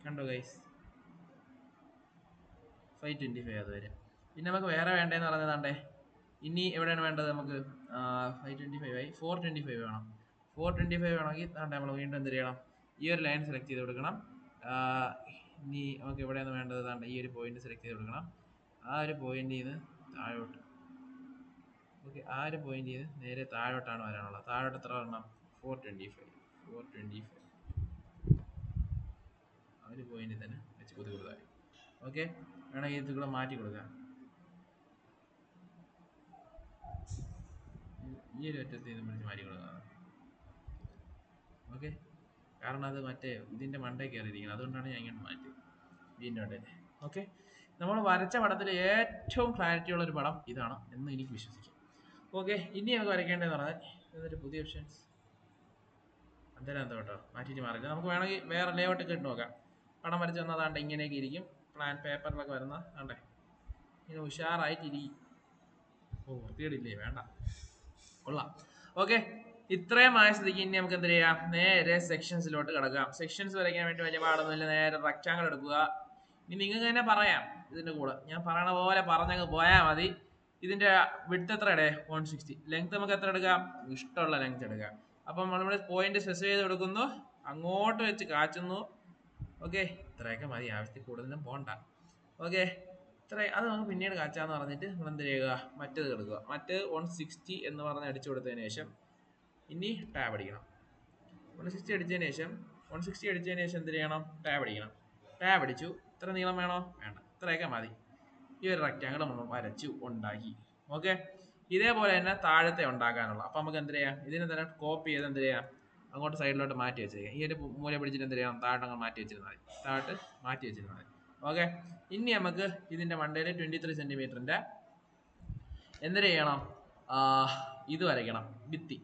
കണ്ടോ ഗൈസ്? 525 അതുവരെ. പിന്നെ നമുക്ക് വേറെ വേണ്ടതെന്ന് പറഞ്ഞതാണ്ടേ, ഇനി എവിടെയാണ് വേണ്ടത് നമുക്ക് 525 ആയി 425 വേണം. 425 വേണമെങ്കിൽ നമ്മൾ വീണ്ടും എന്ത് ചെയ്യണം, ഈ ഒരു ലൈൻ സെലക്ട് ചെയ്ത് കൊടുക്കണം. ഇനി നമുക്ക് എവിടെയാണ് വേണ്ടത്, താണ്ട ഈ ഒരു പോയിന്റ് സെലക്ട് ചെയ്ത് കൊടുക്കണം. ആ ഒരു പോയിന്റിൽ നിന്ന് താഴോട്ട്, ഓക്കെ, ആ ഒരു പോയിന്റിൽ നിന്ന് നേരെ താഴോട്ടാണ് വരാനുള്ളത്. താഴോട്ട് എത്ര വരണം, 425 ആ ഒരു പോയിന്റിൽ തന്നെ വെച്ച് കുത്തി കൊടുത്താൽ. ഓക്കെ, വേണമെങ്കിൽ ഇത് കൂടെ മാറ്റി കൊടുക്കാം. ഈ ഒരു ഒറ്റത്തിൽ നിന്ന് പിടിച്ച് മാറ്റി കൊടുക്കാം. ഓക്കെ, കാരണം അത് മറ്റേ ഇതിൻ്റെ മണ്ടേ കയറിയിരിക്കുന്നത്, അതുകൊണ്ടാണ് ഞാൻ ഇങ്ങോട്ട് മാറ്റി വീണ്ടും ഉണ്ട്. ഓക്കെ, നമ്മൾ വരച്ച പടത്തിൽ ഏറ്റവും ക്ലാരിറ്റി ഉള്ള ഒരു പടം ഇതാണ് എന്ന് എനിക്ക് വിശ്വസിക്കാം. ഓക്കെ, ഇനി നമുക്ക് വരയ്ക്കേണ്ടതെന്ന് പറഞ്ഞാൽ ഇതൊരു പുതിയ ഓപ്ഷൻസ് അന്തരം എന്താ കേട്ടോ, മാറ്റിയിട്ട് മാറില്ല. നമുക്ക് വേണമെങ്കിൽ വേറെ ലേഔട്ട് ഒക്കെ ഇട്ട് നോക്കാം. പടം വരച്ച് വന്നതാണ്ട് ഇങ്ങനെയൊക്കെ ഇരിക്കും. പ്ലാൻ പേപ്പറിലൊക്കെ വരുന്ന ആണ്ടേ ഇങ്ങനെ ഉഷാറായിട്ടിരിക്കും. ഓ, വൃത്തികേടില്ലേ, വേണ്ട, കൊള്ളാം. ഓക്കെ, ഇത്രയും ആയ സ്ഥിതിക്ക് ഇനി നമുക്ക് എന്ത് ചെയ്യാം, നേരെ സെക്ഷൻസിലോട്ട് കിടക്കാം. സെക്ഷൻസ് വരയ്ക്കാൻ വേണ്ടി വലിയ പാടൊന്നുമില്ല. നേരെ റെക്റ്റാങ്കിൾ എടുക്കുക. ഇനി നിങ്ങൾക്ക് തന്നെ പറയാം, ഇതിൻ്റെ കൂടെ ഞാൻ പറയണ പോലെ പറഞ്ഞങ്ങ് പോയാൽ മതി. ഇതിൻ്റെ വിഡ്ത്ത് എത്രയുടെ 160, ലെങ്ത് നമുക്ക് എത്ര എടുക്കാം, ഇഷ്ടമുള്ള ലെങ്ത് എടുക്കാം. അപ്പം നമ്മൾ പോയിന്റ് സ്പെസിഫൈ ചെയ്ത് കൊടുക്കുന്നു, അങ്ങോട്ട് വെച്ച് കാച്ചുന്നു. ഓക്കെ, ഇത്രയൊക്കെ മതി, ആവശ്യത്തിൽ കൂടുതലും പോകണ്ട. ഓക്കെ, അത് നമുക്ക് പിന്നീട് കാച്ചാന്ന് പറഞ്ഞിട്ട് നമ്മൾ എന്ത് ചെയ്യുക, മറ്റേത് എടുക്കുക. മറ്റേത് 160 എന്ന് പറഞ്ഞ് അടിച്ചു കൊടുത്തതിന് ശേഷം ഇനി ടാബ് അടിക്കണം. 160 അടിച്ചതിന് ശേഷം എന്ത് ചെയ്യണം, ടാബ് അടിക്കണം. ടാബ് അടിച്ചു. ഇത്ര നീളം വേണോ, വേണ്ട, ഇത്രയൊക്കെ മതി. ഈ ഒരു റെക്റ്റാങ്കിൾ നമ്മൾ വരച്ചു ഉണ്ടാക്കി. ഓക്കെ, ഇതേപോലെ തന്നെ താഴത്തെ ഉണ്ടാക്കാനുള്ള. അപ്പം നമുക്ക് എന്ത് ചെയ്യാം, ഇതിനെ തന്നെ കോപ്പി ചെയ്ത് എന്ത് ചെയ്യാം, അങ്ങോട്ട് സൈഡിലോട്ട് മാറ്റി വെച്ചേക്കാം. ഈ ഒരു മൂല പിടിച്ചിട്ട് എന്ത് ചെയ്യാം, താഴോട്ട് മാറ്റി വെച്ചിരുന്നാൽ മതി. ഓക്കെ, ഇനി നമുക്ക് ഇതിൻ്റെ മണ്ടയിൽ 23 സെൻറ്റിമീറ്ററിൻ്റെ എന്തിനു ചെയ്യണം, ഇത് വരയ്ക്കണം, ഭിത്തി.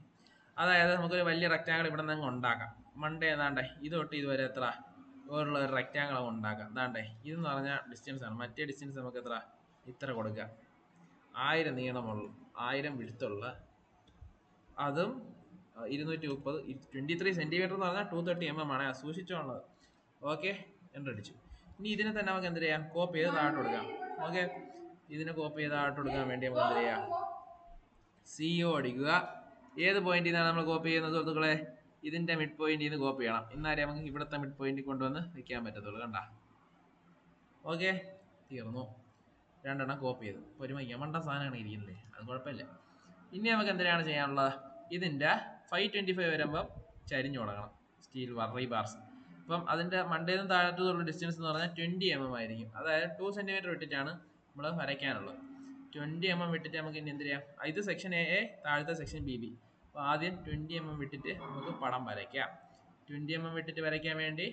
അതായത് നമുക്കൊരു വലിയ റെക്റ്റാങ്കിൾ ഇവിടെ നിന്ന് ഉണ്ടാക്കാം. മണ്ടേ ഏതാണ്ടേ ഇത് തൊട്ട് ഇതുവരെ എത്ര ഉള്ള ഒരു റെക്റ്റാങ്കിൾ ഉണ്ടാക്കാം. എന്താണ്ടേ ഇതെന്ന് പറഞ്ഞാൽ ഡിസ്റ്റൻസ് ആണ്. മറ്റേ ഡിസ്റ്റൻസ് നമുക്ക് ഇത്ര കൊടുക്കാം. 1000 നീളമുള്ള 1000 വിഴുത്തുള്ള, അതും 230. 23 സെൻറ്റിമീറ്റർ എന്ന് പറഞ്ഞാൽ 230 mm ആണ്, സൂക്ഷിച്ചോളത്. ഓക്കെ, എൻ്റടിച്ചു. ഇനി ഇതിനെ തന്നെ നമുക്ക് എന്ത് ചെയ്യാം, കോപ്പി ചെയ്ത് താഴോട്ട് കൊടുക്കാം. ഓക്കെ, ഇതിനെ കോപ്പി ചെയ്ത് താഴോട്ട് കൊടുക്കാൻ വേണ്ടി നമുക്ക് എന്ത് ചെയ്യാം, CO അടിക്കുക. ഏത് പോയിന്റിൽ നിന്നാണ് നമ്മൾ കോപ്പി ചെയ്യുന്നത് സുഹൃത്തുക്കളെ, ഇതിൻ്റെ മിഡ് പോയിന്റിൽ നിന്ന് കോപ്പി ചെയ്യണം. എന്നാലേ നമുക്ക് ഇവിടുത്തെ മിഡ് പോയിന്റിൽ കൊണ്ടുവന്ന് വെക്കാൻ പറ്റത്തുള്ളൂ. കണ്ട, ഓക്കെ, തീർന്നു. 2 എണ്ണം കോപ്പി ചെയ്തു. ഒരു യമണ്ട സാധനമാണ് ഇരിക്കുന്നത്, അത് കുഴപ്പമില്ല. ഇനി നമുക്ക് എന്തിനാണ് ചെയ്യാനുള്ളത്, ഇതിൻ്റെ 525 വരുമ്പം ചരിഞ്ഞു തുടങ്ങണം സ്റ്റീൽ റീബാർസ്. അപ്പം അതിൻ്റെ മണ്ടയിൽ നിന്ന് താഴത്തുള്ള ഡിസ്റ്റൻസ് എന്ന് പറഞ്ഞാൽ 20 mm ആയിരിക്കും. അതായത് 2 സെൻറ്റിമീറ്റർ വിട്ടിട്ടാണ് നമ്മൾ വരയ്ക്കാനുള്ളത്. 20 mm വിട്ടിട്ട് നമുക്ക് ഇനി എന്ത് ചെയ്യാം, ഇത് സെക്ഷൻ എ, താഴത്തെ സെക്ഷൻ BB. അപ്പോൾ ആദ്യം 20 mm വിട്ടിട്ട് നമുക്ക് പടം വരയ്ക്കാം. 20 mm വിട്ടിട്ട് വരയ്ക്കാൻ വേണ്ടി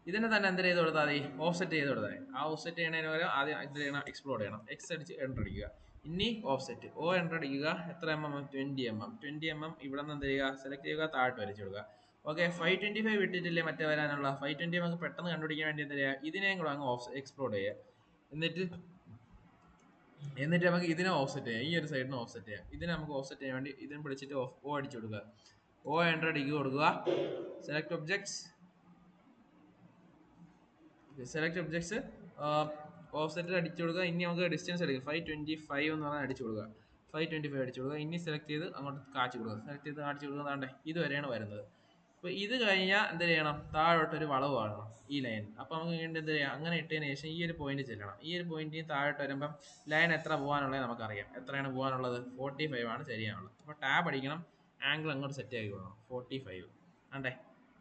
ഇതിനെ തന്നെ എന്ത് ചെയ്ത് കൊടുത്താൽ മതി, ഓഫ്സെറ്റ് ചെയ്ത് കൊടുത്താൽ മതി. ആ ഓഫ്സെറ്റ് ചെയ്യണതിന് പകരം ആദ്യം എന്ത് ചെയ്യണം, എക്സ്പ്ലോർ ചെയ്യണം. എക്സ് അടിച്ച് എൻ്റർ അടിക്കുക. ഇനി ഓഫ്സെറ്റ് എൻ്റർ അടിക്കുക. എത്ര mm, 20 mm. ഇവിടെ നിന്ന് എന്ത് ചെയ്യുക, സെലക്ട് ചെയ്യുക, താഴോട്ട് വരച്ചു കൊടുക്കുക. ഓക്കെ, 525 വിട്ടിട്ടില്ലേ മറ്റേ വരാനുള്ള 520 നമുക്ക് പെട്ടെന്ന് കണ്ടുപിടിക്കാൻ വേണ്ടി എന്ത് ചെയ്യുക, ഇതിനെയും കൂടെ അങ്ങ് എക്സ്പ്ലോർ ചെയ്യുക. എന്നിട്ട് നമുക്ക് ഇതിനെ ഓഫ്സെറ്റ് ചെയ്യാം. ഈ ഒരു സൈഡിന് ഓഫ്സെറ്റ് ചെയ്യാം. ഇതിനെ നമുക്ക് ഓഫ്സെറ്റ് ചെയ്യാൻ വേണ്ടി ഇതിനെ പിടിച്ചിട്ട് അടിച്ചു കൊടുക്കുക. എൻ്റർ അടിക്കുക കൊടുക്കുക. സെലക്ട് ഒബ്ജക്ട്സ് ഓഫ്സെറ്റിൽ അടിച്ചു കൊടുക്കുക. ഇനി നമുക്ക് ഡിസ്റ്റൻസ് എടുക്കുക. 525 എന്ന് പറഞ്ഞാൽ അടിച്ചു കൊടുക്കുക. 525 അടിച്ചു കൊടുക്കുക. ഇനി സെലക്ട് ചെയ്ത് അങ്ങോട്ട് കാച്ചു കൊടുക്കുക. സെലക്ട് ചെയ്ത് കാച്ചു കൊടുക്കുന്നതാണ്ടേ ഇതുവരെയാണ് വരുന്നത്. അപ്പോൾ ഇത് കഴിഞ്ഞാൽ എന്ത് ചെയ്യണം, താഴോട്ടൊരു വളവ് കാണണം ഈ ലൈൻ. അപ്പോൾ നമുക്ക് വീണ്ടും എന്ത് ചെയ്യാം, അങ്ങനെ ഇട്ടതിന് ശേഷം ഈ ഒരു പോയിന്റ് ചെല്ലണം. ഈ ഒരു പോയിന്റിൽ താഴോട്ട് വരുമ്പം ലൈൻ എത്ര പോകാനുള്ളത് നമുക്കറിയാം. എത്രയാണ് പോകാനുള്ളത്, 45 ആണ് ചെയ്യാനുള്ളത്. അപ്പോൾ ടാബ് അടിക്കണം, ആംഗിൾ അങ്ങോട്ട് സെറ്റ് ആക്കി കൊടുക്കണം, 45 ആണ്ടേ.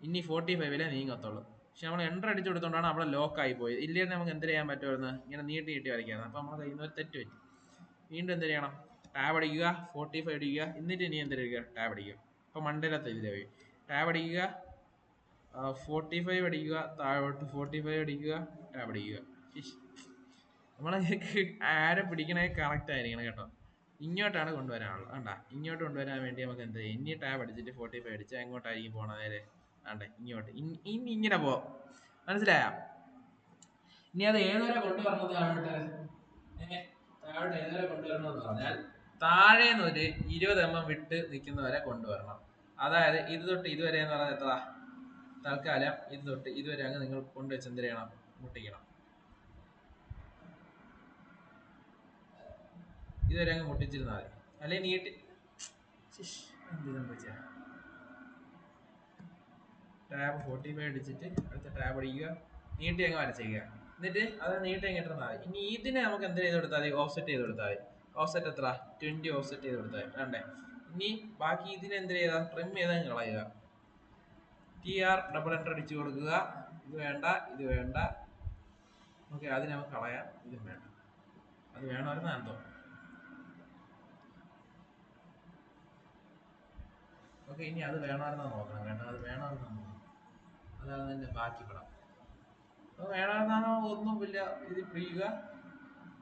ഇനി 45 നീങ്ങത്തുള്ളൂ. പക്ഷെ നമ്മൾ എൻ്റർ അടിച്ചു കൊടുത്തോണ്ടാണ് അവിടെ ലോക്കായി പോയത്. ഇല്ലെങ്കിൽ നമുക്ക് എന്ത് ചെയ്യാൻ പറ്റുമായിരുന്നു, ഇങ്ങനെ നീട്ടി വരയ്ക്കായിരുന്നു. അപ്പോൾ നമ്മൾ കയ്യിൽ നിന്ന് ഒരു തെറ്റ് പറ്റി. വീണ്ടും എന്ത് ചെയ്യണം, ടാബ് അടിക്കുക, 45 അടിക്കുക. എന്നിട്ട് ഇനി എന്ത് ചെയ്യുക, ടാബ് അടിക്കുക. അപ്പോൾ മണ്ടയിലത്തെ ഇതിലെ പോയി ടാബ് അടിക്കുക, 45 അടിക്കുക, താഴോട്ട് 45 അടിക്കുക, ടാബ് അടിക്കുക. നമ്മളെ ആരെ പിടിക്കണേ കറക്റ്റ് ആയിരിക്കണം കേട്ടോ. ഇങ്ങോട്ടാണ് കൊണ്ടുവരാനുള്ളത്. വേണ്ട, ഇങ്ങോട്ട് കൊണ്ടുവരാൻ വേണ്ടി നമുക്ക് എന്ത് ചെയ്യും, ഇനി ടാബ് അടിച്ചിട്ട് 45 അടിച്ചാൽ എങ്ങോട്ടായിരിക്കും പോകണം, നേരെ വേണ്ടേ ഇങ്ങോട്ട്. ഇനി ഇങ്ങനെ പോവാം, മനസ്സിലായ? ഇനി അത് ഏതുവരെ കൊണ്ടുവരണം, താഴോട്ട് ഏതുവരെ കൊണ്ടുവരണം എന്ന് പറഞ്ഞാൽ താഴേന്ന് ഒരു 20 mm വിട്ട് നിൽക്കുന്നവരെ കൊണ്ടുവരണം. അതായത് ഇത് തൊട്ട് ഇതുവരെ എന്ന് പറഞ്ഞാൽ എത്ര, തൽക്കാലം ഇത് തൊട്ട് ഇതുവരെ അങ്ങ് നിങ്ങൾ കൊണ്ടുവച്ച് എന്ത് ചെയ്യണം, മുട്ടിക്കണം. ഇതുവരെ അങ്ങ് മുട്ടിച്ചിരുന്നാൽ മതി. അല്ലെങ്കിൽ നീട്ടി ടാബ് 45 അടിച്ചിട്ട് അടുത്ത ടാബ് അടിക്കുക, നീട്ടി അങ്ങ് വരച്ചേക്കുക. എന്നിട്ട് അത് നീട്ടി അങ്ങ് ഇട്ടിരുന്നാൽ മതി. ഇനി ഇതിനെ നമുക്ക് എന്ത് ചെയ്ത് കൊടുത്താൽ മതി? ഓഫ്സെറ്റ് ചെയ്ത് കൊടുത്താൽ മതി. ഓഫ്സെറ്റ് എത്ര? 20 ഓഫ്സെറ്റ് ചെയ്ത് കൊടുത്താൽ മതി. വേണ്ടേ? ഇനി ബാക്കി ഇതിനെ എന്ത് ചെയ്താൽ ട്രിം ചെയ്തങ്ങ് കളയുക. TR ഡബിൾ എൻ്റർ അടിച്ചു കൊടുക്കുക. ഇത് വേണ്ട, ഇത് വേണ്ട. ഓക്കെ, അത് നമുക്ക് കളയാം. ഇതും വേണ്ട. അത് വേണമായിരുന്നു എന്തോ. ഓക്കെ, ഇനി അത് വേണമായിരുന്നോ നോക്കണം. വേണ്ട, അത് വേണമായിരുന്നോ നോക്കണം. അതാണ് എൻ്റെ ബാക്കി പടം. അപ്പോൾ വേണമെന്നാണോ ഒന്നുമില്ല. ഇത് പിടിക്കുക,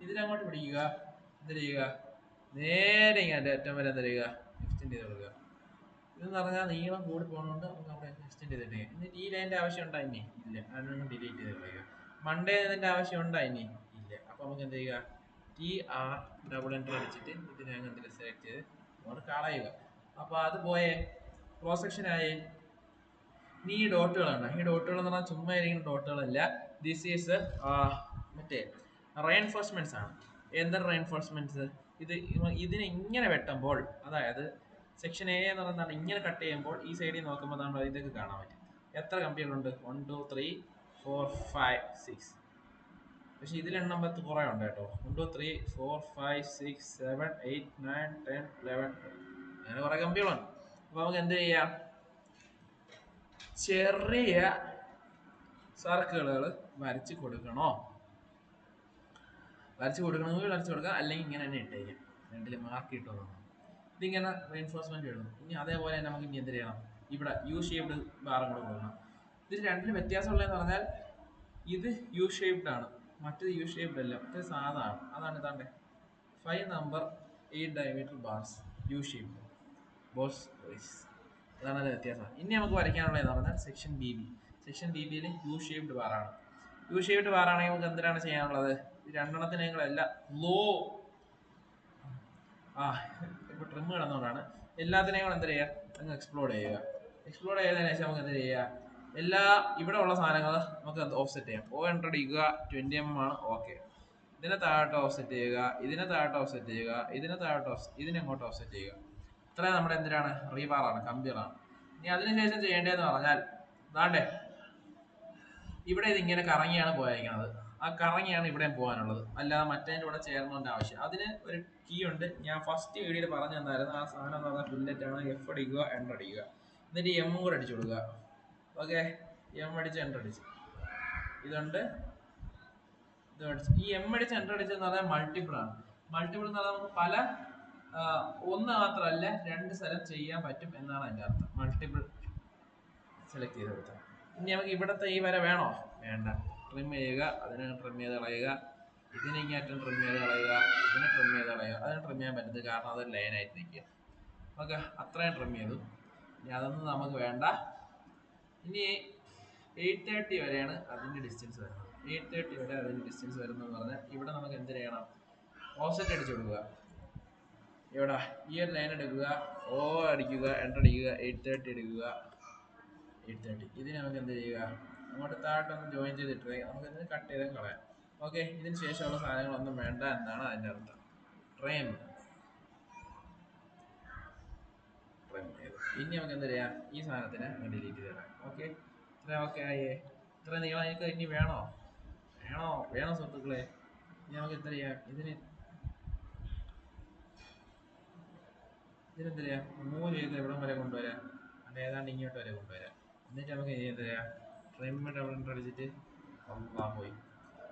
ഇതിനങ്ങോട്ട് പിടിക്കുക. എന്ത് ചെയ്യുക? നേരെ ഇങ്ങനെ ഏറ്റവും വരെ എന്ത് ചെയ്യുക? എക്സ്റ്റെൻഡ് ചെയ്ത് കൊടുക്കുക. ഇതെന്ന് പറഞ്ഞാൽ നീളം കൂടി പോകുന്നതുകൊണ്ട് നമുക്ക് അവിടെ എക്സ്റ്റെൻഡ് ചെയ്തിട്ട് എന്നിട്ട് ഈ ലൈൻ്റെ ആവശ്യം ഉണ്ടാ ഇനി ഇല്ല, അതിനൊന്നും ഡിലീറ്റ് ചെയ്ത് കളയുക. മൺഡേ ഇതിൻ്റെ ആവശ്യം ഉണ്ടാ ഇനി ഇല്ല. അപ്പോൾ നമുക്ക് എന്ത് ചെയ്യുക? TR ഡബിൾ എൻ്റർ അടിച്ചിട്ട് ഇതിനെ അങ്ങനെ സെലക്ട് ചെയ്ത് അങ്ങോട്ട് കളയുക. അപ്പോൾ അത് പോയേ, ക്രോസ് സെക്ഷൻ ആയേ. ഇനി ഈ ഡോട്ടുകളാണ്. ഈ ഡോട്ടുകൾ എന്ന് പറഞ്ഞാൽ ചുമ്മാ ഇരിക്കുന്ന ഡോട്ടുകളല്ല. ദിസ് ഈസ് മറ്റേ റെയിൻഫോഴ്സ്മെന്റ്സ് ആണ്. എന്താണ് റെയിൻഫോഴ്സ്മെന്റ്സ്? ഇതിനെ ഇങ്ങനെ വെട്ടുമ്പോൾ, അതായത് സെക്ഷൻ എ എന്ന് പറയുന്നത് ഇങ്ങനെ കട്ട് ചെയ്യുമ്പോൾ ഈ സൈഡിൽ നോക്കുമ്പോൾ നമ്മൾ ഇതൊക്കെ കാണാൻ പറ്റും. എത്ര കമ്പികളുണ്ട്? 1 2 3 4 5 6. പക്ഷെ ഇതിലെണ്ണം പത്ത് കുറേ ഉണ്ട് കേട്ടോ. 1 2 3 4 5 6 7 8 9 10 11 അങ്ങനെ കുറേ കമ്പികളുണ്ട്. അപ്പോൾ നമുക്ക് എന്ത് ചെയ്യാം? ചെറിയ സർക്കിളുകൾ വരച്ച് കൊടുക്കണോ? വരച്ച് കൊടുക്കണമെങ്കിൽ വരച്ച് കൊടുക്കാം, അല്ലെങ്കിൽ ഇങ്ങനെ തന്നെ ഇട്ടേക്കാം. രണ്ടിൽ മാർക്ക് ഇട്ടു. ഇതിങ്ങനെ റെയിൻഫോഴ്സ്മെന്റ് എഴുതും. ഇനി അതേപോലെ തന്നെ നമുക്ക് ഇനി എന്ത് ചെയ്യണം? ഇവിടെ യു ഷേപ്ഡ് ബാറും കൂടെ കൊടുക്കണം. ഇതിൽ രണ്ടിലും വ്യത്യാസമുള്ളതെന്ന് പറഞ്ഞാൽ ഇത് യു ഷേപ്ഡ് ആണ്, മറ്റേത് യു ഷേപ്ഡ് അല്ല, മറ്റേത് സാധാണ്. അതാണ് ഇതാണ്ട് 5 number 8 diameter bars U shaped ബോസ്. അതാണ് അത് വ്യത്യാസം. ഇനി നമുക്ക് വരയ്ക്കാനുള്ളതെന്ന് പറഞ്ഞാൽ സെക്ഷൻ BB. സെക്ഷൻ BBയിൽ യു ഷേപ്ഡ് ബാറാണ്. യു ഷേപ്ഡ് ബാറാണെങ്കിൽ നമുക്ക് എന്തിനാണ് ചെയ്യാനുള്ളത്? ഈ രണ്ടെണ്ണത്തിനെല്ലാം ലോ ഇപ്പോൾ ട്രിം കിടന്നുകൊണ്ടാണ്. എല്ലാത്തിനെയും കൂടെ എന്ത് ചെയ്യുക? അങ്ങ് എക്സ്പ്ലോർഡ് ചെയ്യുക. എക്സ്പ്ലോർഡ് ചെയ്തതിനു ശേഷം നമുക്ക് എന്ത് ചെയ്യുക? എല്ലാ ഇവിടെ ഉള്ള സാധനങ്ങൾ നമുക്ക് ഓഫ്സെറ്റ് ചെയ്യാം. എൻ്റർ അടിക്കുക. 20 mm ആണ്. ഓക്കെ, ഇതിനെ താഴോട്ട് ഓഫ്സെറ്റ് ചെയ്യുക, ഇതിനെ താഴോട്ട് ഓഫ്സെറ്റ് ചെയ്യുക, ഇതിനെ താഴോട്ട് ഇതിനെങ്ങോട്ട് ഓഫ്സെറ്റ് ചെയ്യുക. ഇത്രയും നമ്മുടെ എന്തിനാണ്? റീബാറാണ്, കമ്പികളാണ്. ഇനി അതിനുശേഷം ചെയ്യേണ്ടതെന്ന് പറഞ്ഞാൽ ദാണ്ടേ ഇവിടെ ഇതിങ്ങനെ കറങ്ങിയാണ് പോയിരിക്കുന്നത്. ആ കറങ്ങിയാണ് ഇവിടെയും പോകാനുള്ളത്, അല്ലാതെ മറ്റേതിൻ്റെ കൂടെ ചേർന്നതിൻ്റെ ആവശ്യം. അതിന് ഒരു കീ ഉണ്ട്, ഞാൻ ഫസ്റ്റ് വീഡിയോയിൽ പറഞ്ഞു തന്നായിരുന്നു. ആ സാധനം എന്ന് പറഞ്ഞാൽ ഫില്ലറ്റ് ആണ്. F അടിക്കുക, എൻ്റർ അടിക്കുക, എന്നിട്ട് M കൂടെ അടിച്ചു കൊടുക്കുക. ഓക്കെ, M അടിച്ച് എൻ്റർ അടിച്ച് ഇതുണ്ട്, ഇത് അടിച്ച്. ഈ M അടിച്ച് എൻ്റർ അടിച്ചെന്ന് പറഞ്ഞാൽ മൾട്ടിപ്പിൾ ആണ്. മൾട്ടിപ്പിൾ എന്ന് പറഞ്ഞാൽ നമുക്ക് പല ഒന്ന് മാത്രമല്ല 2 സ്ഥലം ചെയ്യാൻ പറ്റും എന്നാണ് അതിൻ്റെ അർത്ഥം. മൾട്ടിപ്പിൾ സെലക്ട് ചെയ്ത് കൊടുത്താൽ. ഇനി നമുക്ക് ഇവിടുത്തെ ഈ വര വേണോ? വേണ്ട. ട്രിം ചെയ്യുക, അതിനെ ട്രിം ചെയ്ത് കളയുക, ഇതിനെ ഇങ്ങേറ്റം ട്രിം ചെയ്ത് കളയുക, ഇതിനെ ട്രിം ചെയ്ത് കളയുക. അതിനെ ട്രിം ചെയ്യാൻ പറ്റുന്നത് കാരണം അതൊരു ലൈനായിട്ട് നിൽക്കുക. ഓക്കെ, അത്രയും ട്രിം ചെയ്തു. ഇനി അതൊന്നും നമുക്ക് വേണ്ട. ഇനി 830 വരെയാണ് അതിൻ്റെ ഡിസ്റ്റൻസ് വരുന്നത്. 830 വരെ അതിൻ്റെ ഡിസ്റ്റൻസ് വരുന്നതെന്ന് പറഞ്ഞാൽ ഇവിടെ നമുക്ക് എന്ത് ചെയ്യണം? ഓഫ്സെറ്റ് അടിച്ചു കൊടുക്കുക. ഇവിടെ ഈ ഒരു ലൈൻ എടുക്കുക, അടിക്കുക, എൻ്റർ അടിക്കുക, 830 എടുക്കുക, 830. ഇതിന് നമുക്ക് എന്ത് ചെയ്യുക? അങ്ങോട്ട് താഴോട്ടൊന്ന് ജോയിൻ ചെയ്തിട്ട് നമുക്ക് ഇതിന് കട്ട് ചെയ്ത് കളയാം. ഓക്കെ, ഇതിന് ശേഷമുള്ള സാധനങ്ങളൊന്നും വേണ്ട എന്നാണ് അതിൻ്റെ അർത്ഥം. ട്രെയിൻ ചെയ്തു. ഇനി നമുക്ക് എന്ത് ചെയ്യാം? ഈ സാധനത്തിനെ ഡിലീറ്റ് ചെയ്ത് തരാം. ഓക്കെ, ഇത്ര ഓക്കെ ആയേ? ഇത്ര നീളം എനിക്ക് ഇനി വേണോ? വേണോ സുഹൃത്തുക്കളെ? ഇനി നമുക്ക് എന്ത് ചെയ്യാം? ഇതിനെന്ത് ചെയ്യാം? മൂവ് ചെയ്ത് എവിടം വരെ കൊണ്ടുവരാം? അത് ഏതാണ്ട് ഇങ്ങോട്ട് വരെ കൊണ്ടുവരാം. എന്നിട്ട് നമുക്ക് എന്ത് ചെയ്യാം? ട്രിം ഡബിൾ എൻ്റർ അടിച്ചിട്ട് പോയി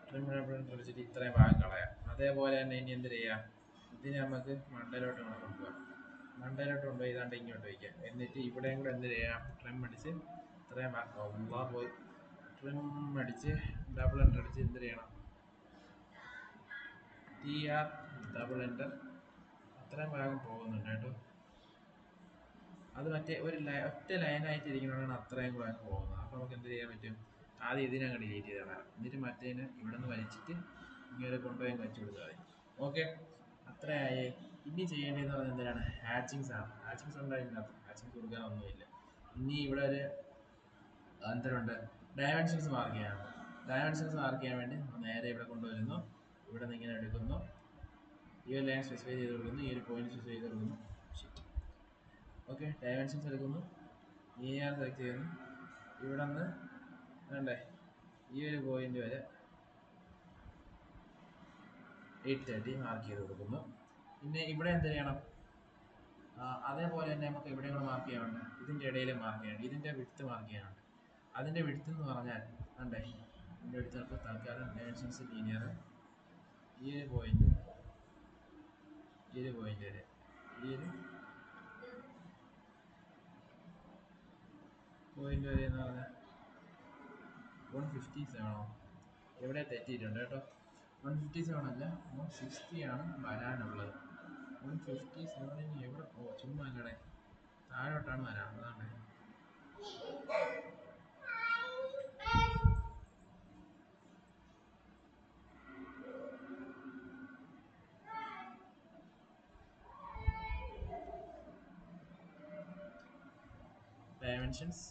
ട്രിം ഡബിൾ എൻ്റർ അടിച്ചിട്ട് ഇത്രയും ഭാഗം കളയാം. അതേപോലെ തന്നെ ഇനി എന്ത് ചെയ്യാം? ഇതിനെ നമുക്ക് മണ്ടയിലോട്ട് കൊണ്ടുപോകാം. മണ്ടയിലോട്ട് കൊണ്ടുപോയി ഇതാണ്ട് ഇങ്ങോട്ട് വയ്ക്കാം. എന്നിട്ട് ഇവിടെയും കൂടെ എന്ത് ചെയ്യാം? ട്രിം അടിച്ച് ഇത്രയും പോയി ട്രിം അടിച്ച് ഡബിൾ എൻ്റർ അടിച്ച് എന്ത് ചെയ്യണം? TR double enter. അത്രയും ഭാഗം പോകുന്നുണ്ട് കേട്ടോ. അത് മറ്റേ ഒറ്റ ലൈനായിട്ട് ഇരിക്കുന്നതാണ് അത്രയും കൂടെ അങ്ങ് പോകുന്നത്. അപ്പോൾ നമുക്ക് എന്ത് ചെയ്യാൻ പറ്റും? ആദ്യം ഇതിനങ്ങ് ഡിലീറ്റ് ചെയ്തതാണ്. എന്നിട്ട് മറ്റേതിന് ഇവിടെ നിന്ന് വലിച്ചിട്ട് ഇങ്ങനെ കൊണ്ടുപോയി വെച്ച് കൊടുത്താൽ മതി. ഓക്കെ, അത്രയായേ. ഇനി ചെയ്യേണ്ടതെന്ന് പറഞ്ഞാൽ എന്തിനാണ്? ഹാച്ചിങ്സ് ആണ്. ഹാച്ചിങ്സ് ഉണ്ടായിരുന്നത് ഹാച്ചിങ്സ് കൊടുക്കാനൊന്നുമില്ല. ഇനി ഇവിടെ ഒരു എന്തിനുണ്ട്? ഡയമെൻഷൻസ് മാർക്ക് ചെയ്യാനുണ്ട്. ഡയമെൻഷൻസ് മാർക്ക് ചെയ്യാൻ വേണ്ടി നേരെ ഇവിടെ കൊണ്ടുവരുന്നു, ഇവിടെ നിന്ന് ഇങ്ങനെ എടുക്കുന്നു, ഈ ഒരു ലൈൻ സ്പെസിഫൈ ചെയ്ത് കൊടുക്കുന്നു, ഈ ഒരു പോയിന്റ് സ്പെസിഫൈ ചെയ്ത് കൊടുക്കുന്നു. ഓക്കെ, ഡയമെൻഷൻസ് എടുക്കുന്നു, ലീനിയർ സെലക്ട് ചെയ്യുന്നു, ഇവിടെ നിന്ന് വേണ്ടേ ഈ ഒരു പോയിന്റ് വരെ 830 മാർക്ക് ചെയ്ത് കൊടുക്കുന്നു. പിന്നെ ഇവിടെ എന്ത് ചെയ്യണം, അതേപോലെ തന്നെ നമുക്ക് ഇവിടെ കൂടെ മാർക്ക് ചെയ്യാനുണ്ട്, ഇതിൻ്റെ ഇടയിൽ മാർക്ക് ചെയ്യാനുണ്ട്, ഇതിൻ്റെ വിഡ്ത്ത് മാർക്ക് ചെയ്യാനുണ്ട്. അതിൻ്റെ വിഡ്ത്ത് എന്ന് പറഞ്ഞാൽ വേണ്ടേ ഇതിൻ്റെ വിഡ്ത്ത് ഇപ്പോൾ തൽക്കാലം ഡയമെൻഷൻസ് ലീനിയർ ഈ ഒരു പോയിന്റ് വരെ ഈ ഒരു പോയിന്റ് വരെ എന്ന് പറഞ്ഞാൽ 157 ആണോ, എവിടെ തെറ്റിയിട്ടുണ്ട് കേട്ടോ. 157 അല്ല, 160 ആണ് വരാനുള്ളത്. 157 എവിടെ ചുമ്മാ അല്ലടെ, താഴോട്ടാണ് വരാൻ. അതാണ് ഡയമെൻഷൻസ്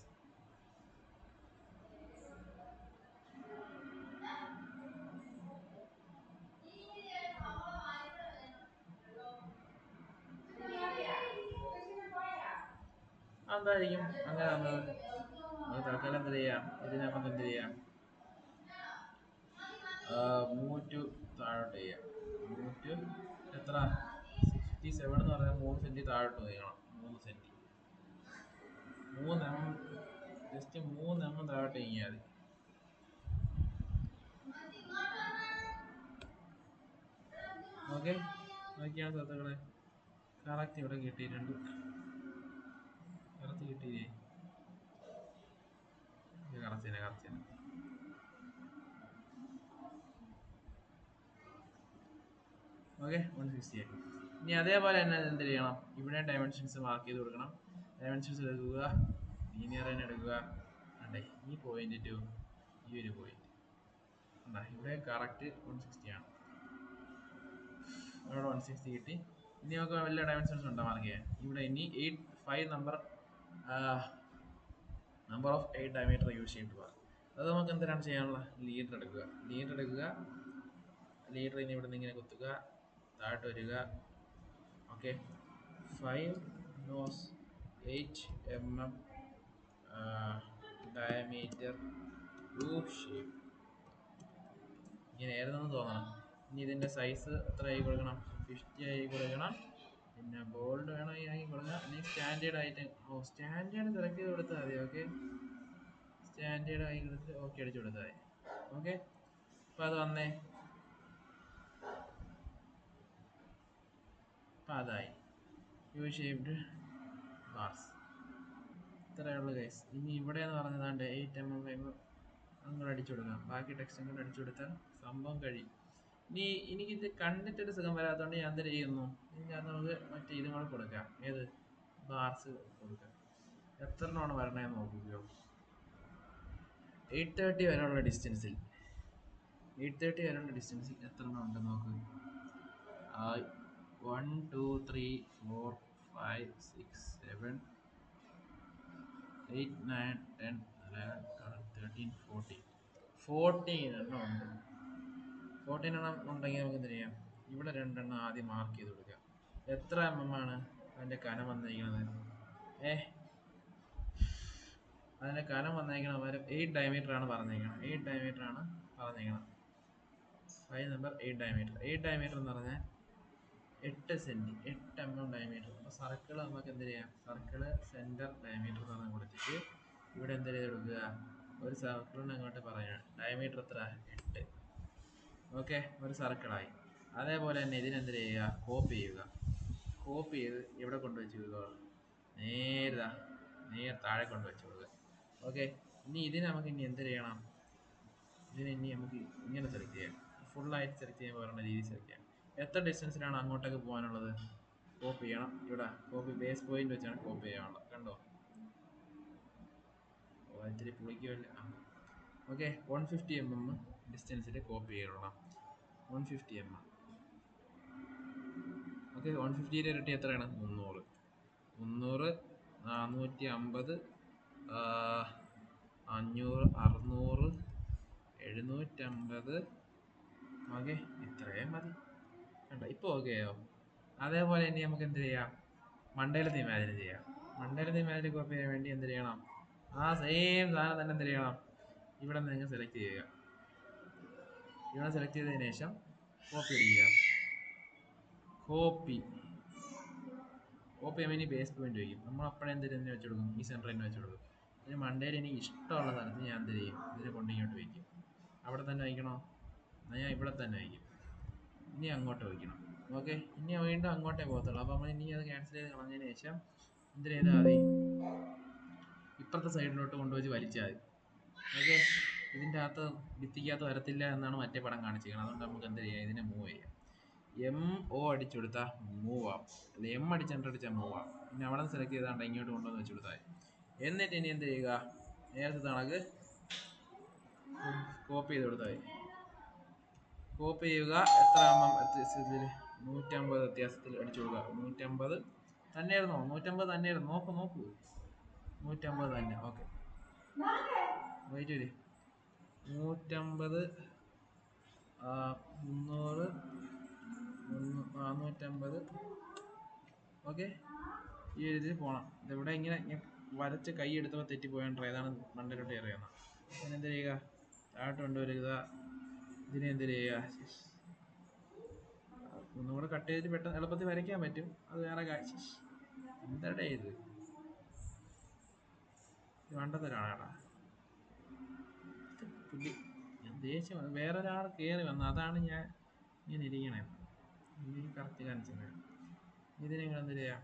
എന്തായിരിക്കും അങ്ങനെ വന്നത്. നമുക്ക് തൽക്കാലം എന്ത് ചെയ്യാം, ഇതിനെ നമുക്ക് എന്ത് ചെയ്യാം, മൂവ് ടു താഴോട്ട് ചെയ്യാം. മൂവ് ടു എത്ര, 67 എന്ന് പറഞ്ഞാൽ 3 സെൻറ്റി താഴോട്ട് ചെയ്യണം. 3 സെൻറ്റി, 3 mm, ജസ്റ്റ് 3 mm താഴോട്ട് കഴിഞ്ഞാൽ മതി. ഓക്കെ, നോക്കിയാണ് സുഹൃത്തുക്കളെ, കറക്റ്റ് ഇവിടെ കിട്ടിയിട്ടുണ്ട്. കറക്റ്റ് കിട്ടിയില്ലേ, കറക്റ്റ്. ഓക്കെ, 168. ഇനി അതേപോലെ തന്നെ എന്ത് ചെയ്യണം, ഇവിടെ ഡയമെൻഷൻസ് മാർക്ക് ചെയ്ത് കൊടുക്കണം. ഡയമെൻഷൻസ് എടുക്കുക, ലീനിയർ തന്നെ എടുക്കുക. അണ്ടേ ഈ പോയിന്റ് ടു ഈ ഒരു പോയിന്റ് ഉണ്ടാ, ഇവിടെ കറക്റ്റ് 160 ആണ്. ഇവിടെ 160 കിട്ടി. ഇനി നമുക്ക് വല്ല ഡയമെൻഷൻസ് ഉണ്ടോ മാർക്ക് ചെയ്യാൻ. ഇവിടെ ഇനി 5 നമ്പർ ഓഫ് 8 ഡയമീറ്റർ യൂസ് ചെയ്തിട്ട് പോകാം. അത് നമുക്ക് എന്തിനാണ് ചെയ്യാനുള്ള, ലീഡർ എടുക്കുക. ലീഡർ ഇനി ഇവിടെ നിന്ന് ഇങ്ങനെ കുത്തുക, താഴോട്ട് വരിക. Okay, 5 nos 8 mm diameter U shape ഇങ്ങനെ ഏതെന്ന് തോന്നണം. ഇനി ഇതിൻ്റെ സൈസ് എത്ര ആയി കൊടുക്കണം, 50 ആയി കൊടുക്കണം. പിന്നെ ബോൾഡ് വേണം ആയി കൊടുക്കണം. ഇനി സ്റ്റാൻഡേർഡ് ആയിട്ട് സ്റ്റാൻഡേർഡ് സെലക്ട് ചെയ്ത് കൊടുത്താൽ മതി. ഓക്കെ, സ്റ്റാൻഡേർഡ് ആയി കൊടുത്ത് ഓക്കെ അടിച്ചു കൊടുത്താൽ മതി. ഓക്കെ, അപ്പം അത് വന്നേ, അപ്പം അതായി യു ഷേപ്ഡ് ബാർസ്. ഇത്രയേ ഉള്ളൂ ഗൈസ്. ഇനി ഇവിടെ എന്ന് പറഞ്ഞതാണ്ട് 8 mm 5 അങ്ങോട്ട് അടിച്ചു കൊടുക്കാം. ബാക്കി ടെക്സ്റ്റ് അങ്ങോട്ട് അടിച്ചു കൊടുത്താൽ സംഭവം കഴിയും. ഇനി എനിക്കിത് കണ്ടിട്ടൊരു സുഖം വരാത്തതുകൊണ്ട് ഞാൻ എന്ത് ചെയ്യുന്നു, ഇതിനകത്ത് നമുക്ക് മറ്റേ ഇതും കൂടെ കൊടുക്കാം. ഏത്, ബാർസ് കൊടുക്കാം. എത്ര എണ്ണമാണ് വരണേന്ന് നോക്കിക്കോ. 830 വരെയുള്ള ഡിസ്റ്റൻസിൽ എത്ര എണ്ണം ഉണ്ട് നോക്ക്. 1 2 3 4 5 6 7 8 9 10 11 12 13 14 എണ്ണം ഉണ്ട്. 14 എണ്ണം ഉണ്ടെങ്കിൽ നമുക്ക് എന്ത് ചെയ്യാം, ഇവിടെ 2 എണ്ണം ആദ്യം മാർക്ക് ചെയ്ത് കൊടുക്കാം. എത്ര mm ആണ് അതിൻ്റെ കനം വന്നിരിക്കുന്നത്, അതിൻ്റെ കനം വന്നിരിക്കണം. 8 ഡയമീറ്റർ ആണ് പറഞ്ഞിരിക്കണം. 5 നമ്പർ 8 ഡയമീറ്റർ എന്ന് പറഞ്ഞാൽ 8 സെൻറ്റി, 8 mm ഡയമീറ്റർ. അപ്പോൾ സർക്കിൾ നമുക്ക് എന്ത് ചെയ്യാം, സർക്കിള് സെൻറ്റർ ഡയമീറ്റർ എന്ന് പറഞ്ഞ് കൊടുത്തിട്ട് ഇവിടെ എന്ത് ചെയ്ത് കൊടുക്കുക, ഒരു സർക്കിളിന് അങ്ങോട്ട് പറയാം ഡയമീറ്റർ എത്ര, 8. ഓക്കെ, ഒരു സർക്കിളായി. അതേപോലെ തന്നെ ഇതിനെന്ത് ചെയ്യുക, കോപ്പി ചെയ്ത് എവിടെ കൊണ്ടുവച്ച് കൊടുക്കുക, നേരെ താഴെ കൊണ്ടുവച്ച് കൊടുക്കുക. ഓക്കെ, ഇനി ഇതിന് നമുക്ക് ഇനി എന്ത് ചെയ്യണം, ഇനി നമുക്ക് ഇങ്ങനെ സെലക്ട് ചെയ്യാം. ഫുള്ളായിട്ട് സെലക്ട് ചെയ്യാൻ പറയുന്ന രീതി സെലക്ട് ചെയ്യാം. എത്ര ഡിസ്റ്റൻസിലാണ് അങ്ങോട്ടേക്ക് പോകാനുള്ളത്, കോപ്പി ചെയ്യണം. ഇവിടെ കോപ്പി ബേസ് പോയിന്റ് വെച്ചാണ് കോപ്പി ചെയ്യാനുള്ളത്. കണ്ടോ, ഇത്തിരി പുളിക്കുമല്ലേ. ഓക്കെ, 150 mm ഡിസ്റ്റൻസിൽ കോപ്പി ചെയ്യണം. 150 mm. ഓക്കെ, 150 ഇരട്ടി എത്രയാണ്, 300, 450, 500, 600, 750. ഓക്കെ, ഇത്രയും മതി. കണ്ടോ ഇപ്പോൾ ഓക്കെയോ? അതേപോലെ ഇനി നമുക്ക് എന്ത് ചെയ്യാം, മണ്ടയിലത്തെ ഇമാജിൻ ചെയ്യാം. മണ്ടയിലത്തെ ഇമാജിൻ കോപ്പി ചെയ്യാൻ വേണ്ടി എന്ത് ചെയ്യണം, ആ സെയിം സാധനം തന്നെ എന്ത് ചെയ്യണം, ഇവിടെ നിന്ന് നിങ്ങൾ സെലക്ട് ചെയ്യുക. ഇവിടെ സെലക്ട് ചെയ്തതിന് ശേഷം കോപ്പി അടിക്കുക. കോപ്പി ചെയ്യുമ്പോൾ ഇനി ബേസ് പോയിന്റ് വയ്ക്കും. നമ്മൾ അപ്പോഴേ എന്തിനെ വെച്ച് കൊടുക്കും, ഈ സെൻറ്റർ തന്നെ വെച്ച് കൊടുക്കും. ഇതിന് മണ്ടയിൽ എനിക്ക് ഇഷ്ടമുള്ള സ്ഥലത്ത് ഞാൻ എന്ത് ചെയ്യും, ഇതിനെ കൊണ്ട് ഇങ്ങോട്ട് വയ്ക്കും. അവിടെ തന്നെ വയ്ക്കണോ, എന്നാൽ ഞാൻ ഇവിടെ തന്നെ വയ്ക്കും. ഇനി അങ്ങോട്ട് വയ്ക്കണം. ഓക്കെ, ഇനി വീണ്ടും അങ്ങോട്ടേ പോകത്തുള്ളൂ. അപ്പോൾ നമ്മൾ ഇനി അത് ക്യാൻസൽ ചെയ്ത് കളഞ്ഞതിന് ശേഷം എന്തിനു ചെയ്താൽ മതി, ഇപ്പുറത്തെ സൈഡിലോട്ട് കൊണ്ടുപോയി വലിച്ചാൽ മതി. ഓക്കെ, ഇതിൻ്റെ അകത്ത് ഭിത്തിക്കകത്ത് വരത്തില്ല എന്നാണ് മറ്റേ പടം കാണിച്ചിരിക്കുന്നത്. അതുകൊണ്ട് നമുക്ക് എന്ത് ചെയ്യാം, ഇതിനെ മൂവ് ചെയ്യാം. MO അടിച്ചു കൊടുത്താൽ മൂവ് ആവും, അല്ല M അടിച്ചാൽ മൂവ് ആവും. പിന്നെ അവിടെ നിന്ന് സെലക്ട് ചെയ്താണ്ട് ഇങ്ങോട്ട് കൊണ്ടുവന്ന് വെച്ച് കൊടുത്താൽ. എന്നിട്ട് ഇനി എന്ത് ചെയ്യുക, നേരത്തെ കണക്ക് കോപ്പി ചെയ്ത് കൊടുത്താൽ മതി. കോപ്പി ചെയ്യുക. എത്ര ഇതിൽ 150 വ്യത്യാസത്തിൽ അടിച്ചു കൊടുക്കുക. 150 തന്നെയായിരുന്നോ, 150 തന്നെയായിരുന്നു. നോക്കൂ 150 തന്നെ. ഓക്കെ, വെയിറ്റ് ചെയ്ത് 150 300 450. ഓക്കെ, ഈ ഒരു ഇതിൽ പോകണം. ഇതെവിടെ ഇങ്ങനെ വരച്ച് കൈ എടുത്തപ്പോൾ തെറ്റിപ്പോയാണ്ട് ഏതാണ് മണ്ടയിലോട്ട് കയറിയെന്നാണ്. അതിനെന്ത് ചെയ്യുക, താഴോട്ട് കൊണ്ടുവരിക. ഇതിനെ എന്ത് ചെയ്യുക, ഒന്നുകൂടെ കട്ട് ചെയ്തിട്ട് പെട്ടെന്ന് എളുപ്പത്തിൽ വരയ്ക്കാൻ പറ്റും. അത് വേറെ കാര്യം. എന്താടേ ഇത് വേണ്ടതരാണേടാ പുള്ളി. ദേഷ്യം വേറൊരാൾ കയറി വന്നു, അതാണ് ഞാൻ ഇങ്ങനെ ഇരിക്കണേ. ഇതിന് കറക്റ്റ് കാണിച്ചത്. ഇതിനെ നിങ്ങൾ എന്ത് ചെയ്യാം.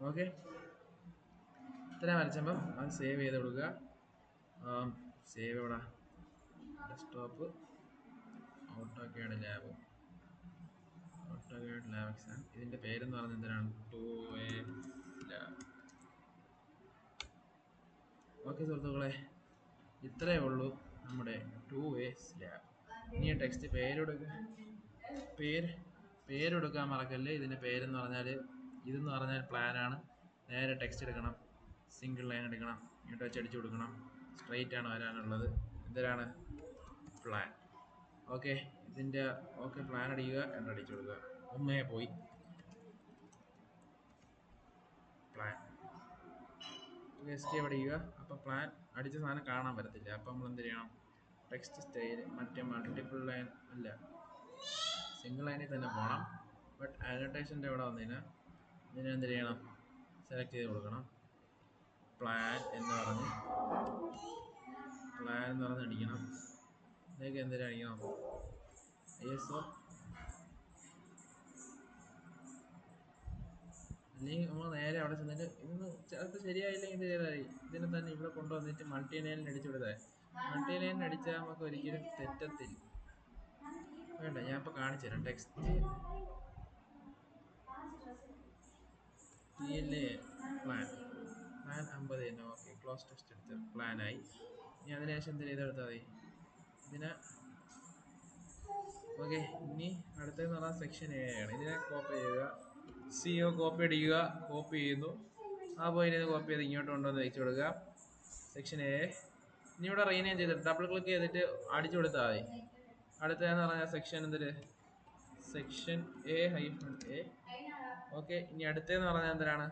ഓക്കെ, ഇത്ര വരച്ചപ്പം അത് സേവ് ചെയ്ത് കൊടുക്കുക. സേവ് എവിടെ, desktop, AutoCAD lab, AutoCAD lab exam. ഇതിൻ്റെ പേരെന്ന് പറഞ്ഞത് എന്തിനാണ്, 2S ലാബ്. ഓക്കെ സുഹൃത്തുക്കളെ, ഇത്രയേ ഉള്ളൂ നമ്മുടെ 2S ലാബ്. ഇനി ടെക്സ്റ്റ് പേരെടുക്കാൻ മറക്കല്ലേ. ഇതിൻ്റെ പേരെന്ന് പറഞ്ഞാൽ, ഇതെന്ന് പറഞ്ഞാൽ പ്ലാനാണ്. നേരെ ടെക്സ്റ്റ് എടുക്കണം, സിംഗിൾ ലൈൻ എടുക്കണം, ഇങ്ങോട്ട് വെച്ച് അടിച്ചു കൊടുക്കണം. സ്ട്രെയിറ്റ് ആണ് വരാനുള്ളത്. എന്തിനാണ്, പ്ലാൻ. ഓക്കെ, ഇതിൻ്റെ ഓക്കെ പ്ലാൻ അടിക്കുക, അടിച്ചു കൊടുക്കുക. പോയി പ്ലാൻ എസ്കേപ്പ് അടിക്കുക. അപ്പോൾ പ്ലാൻ അടിച്ച സാധനം കാണാൻ പറ്റത്തില്ല. അപ്പം നമ്മൾ എന്ത് ചെയ്യണം, ടെക്സ്റ്റ് സ്റ്റൈൽ മറ്റേ മൾട്ടിപ്പിൾ ലൈൻ അല്ല, സിംഗിൾ ലൈനിൽ തന്നെ പോകണം. ബട്ട് ആനോട്ടേഷൻ്റെ ഇവിടെ വന്നതിന് ഇതിനെ എന്ത് ചെയ്യണം, സെലക്ട് ചെയ്ത് കൊടുക്കണം. പ്ലാൻ എന്ന് പറഞ്ഞ് അടിക്കണം. ഇതൊക്കെ എന്തിനാ അടിക്കണം, ISO അല്ലെങ്കിൽ നമ്മൾ നേരെ അവിടെ ചെന്നിട്ട് ഇതൊന്ന് ചിലപ്പോൾ ശരിയായില്ലെങ്കിൽ എന്ത് ചെയ്താൽ ഇതിനെ തന്നെ ഇവിടെ കൊണ്ടുവന്നിട്ട് മൾട്ടി ലൈനിൽ അടിച്ചു കൊടുത്താൽ. മൾട്ടി ലൈനിൽ അടിച്ചാൽ നമുക്ക് ഒരിക്കലും തെറ്റത്തില്ല. വേണ്ട, ഞാൻ ഇപ്പോൾ കാണിച്ചു തരാം. ടെക്സ്റ്റ് TLA പ്ലാൻ 50 തന്നെ. ഓക്കെ, ക്ലോസ് ടെക്സ്റ്റ് എടുത്ത് പ്ലാനായി. ഇനി അതിനുശേഷം എന്ത് ചെയ്തെടുത്താൽ മതി ഇതിനെ. ഓക്കെ, ഇനി അടുത്തതെന്ന് പറഞ്ഞാൽ സെക്ഷൻ A ആണ്. ഇതിനെ കോപ്പി ചെയ്യുക. CO കോപ്പി അടിക്കുക, കോപ്പി ചെയ്യുന്നു. ആ പോയിന്റ് കോപ്പി ചെയ്ത് ഇങ്ങോട്ട് കൊണ്ടുവന്ന് വെച്ച് കൊടുക്കുക. Section A. ഇനി ഇവിടെ റീനെയിം ചെയ്തിട്ട് ഡബിൾ ക്ലിക്ക് ചെയ്തിട്ട് അടിച്ചു കൊടുത്താൽ മതി. അടുത്തതെന്ന് പറഞ്ഞാൽ സെക്ഷൻ എന്തിന്, സെക്ഷൻ A-A. ഓക്കെ, ഇനി അടുത്തതെന്ന് പറഞ്ഞാൽ എന്തിനാണ്,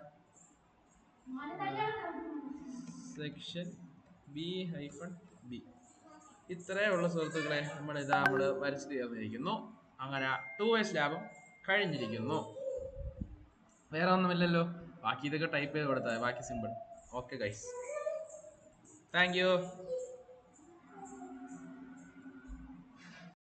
സെക്ഷൻ B-B. ഇത്രയേ ഉള്ള സുഹൃത്തുക്കളെ, നമ്മൾ വരച്ച് തീർന്നിരിക്കുന്നു. അങ്ങനെ 2S ലാബും കഴിഞ്ഞിരിക്കുന്നു. വേറെ ഒന്നുമില്ലല്ലോ. ബാക്കി ഇതൊക്കെ ടൈപ്പ് ചെയ്ത് കൊടുത്താൽ ബാക്കി simple. Okay guys, thank you.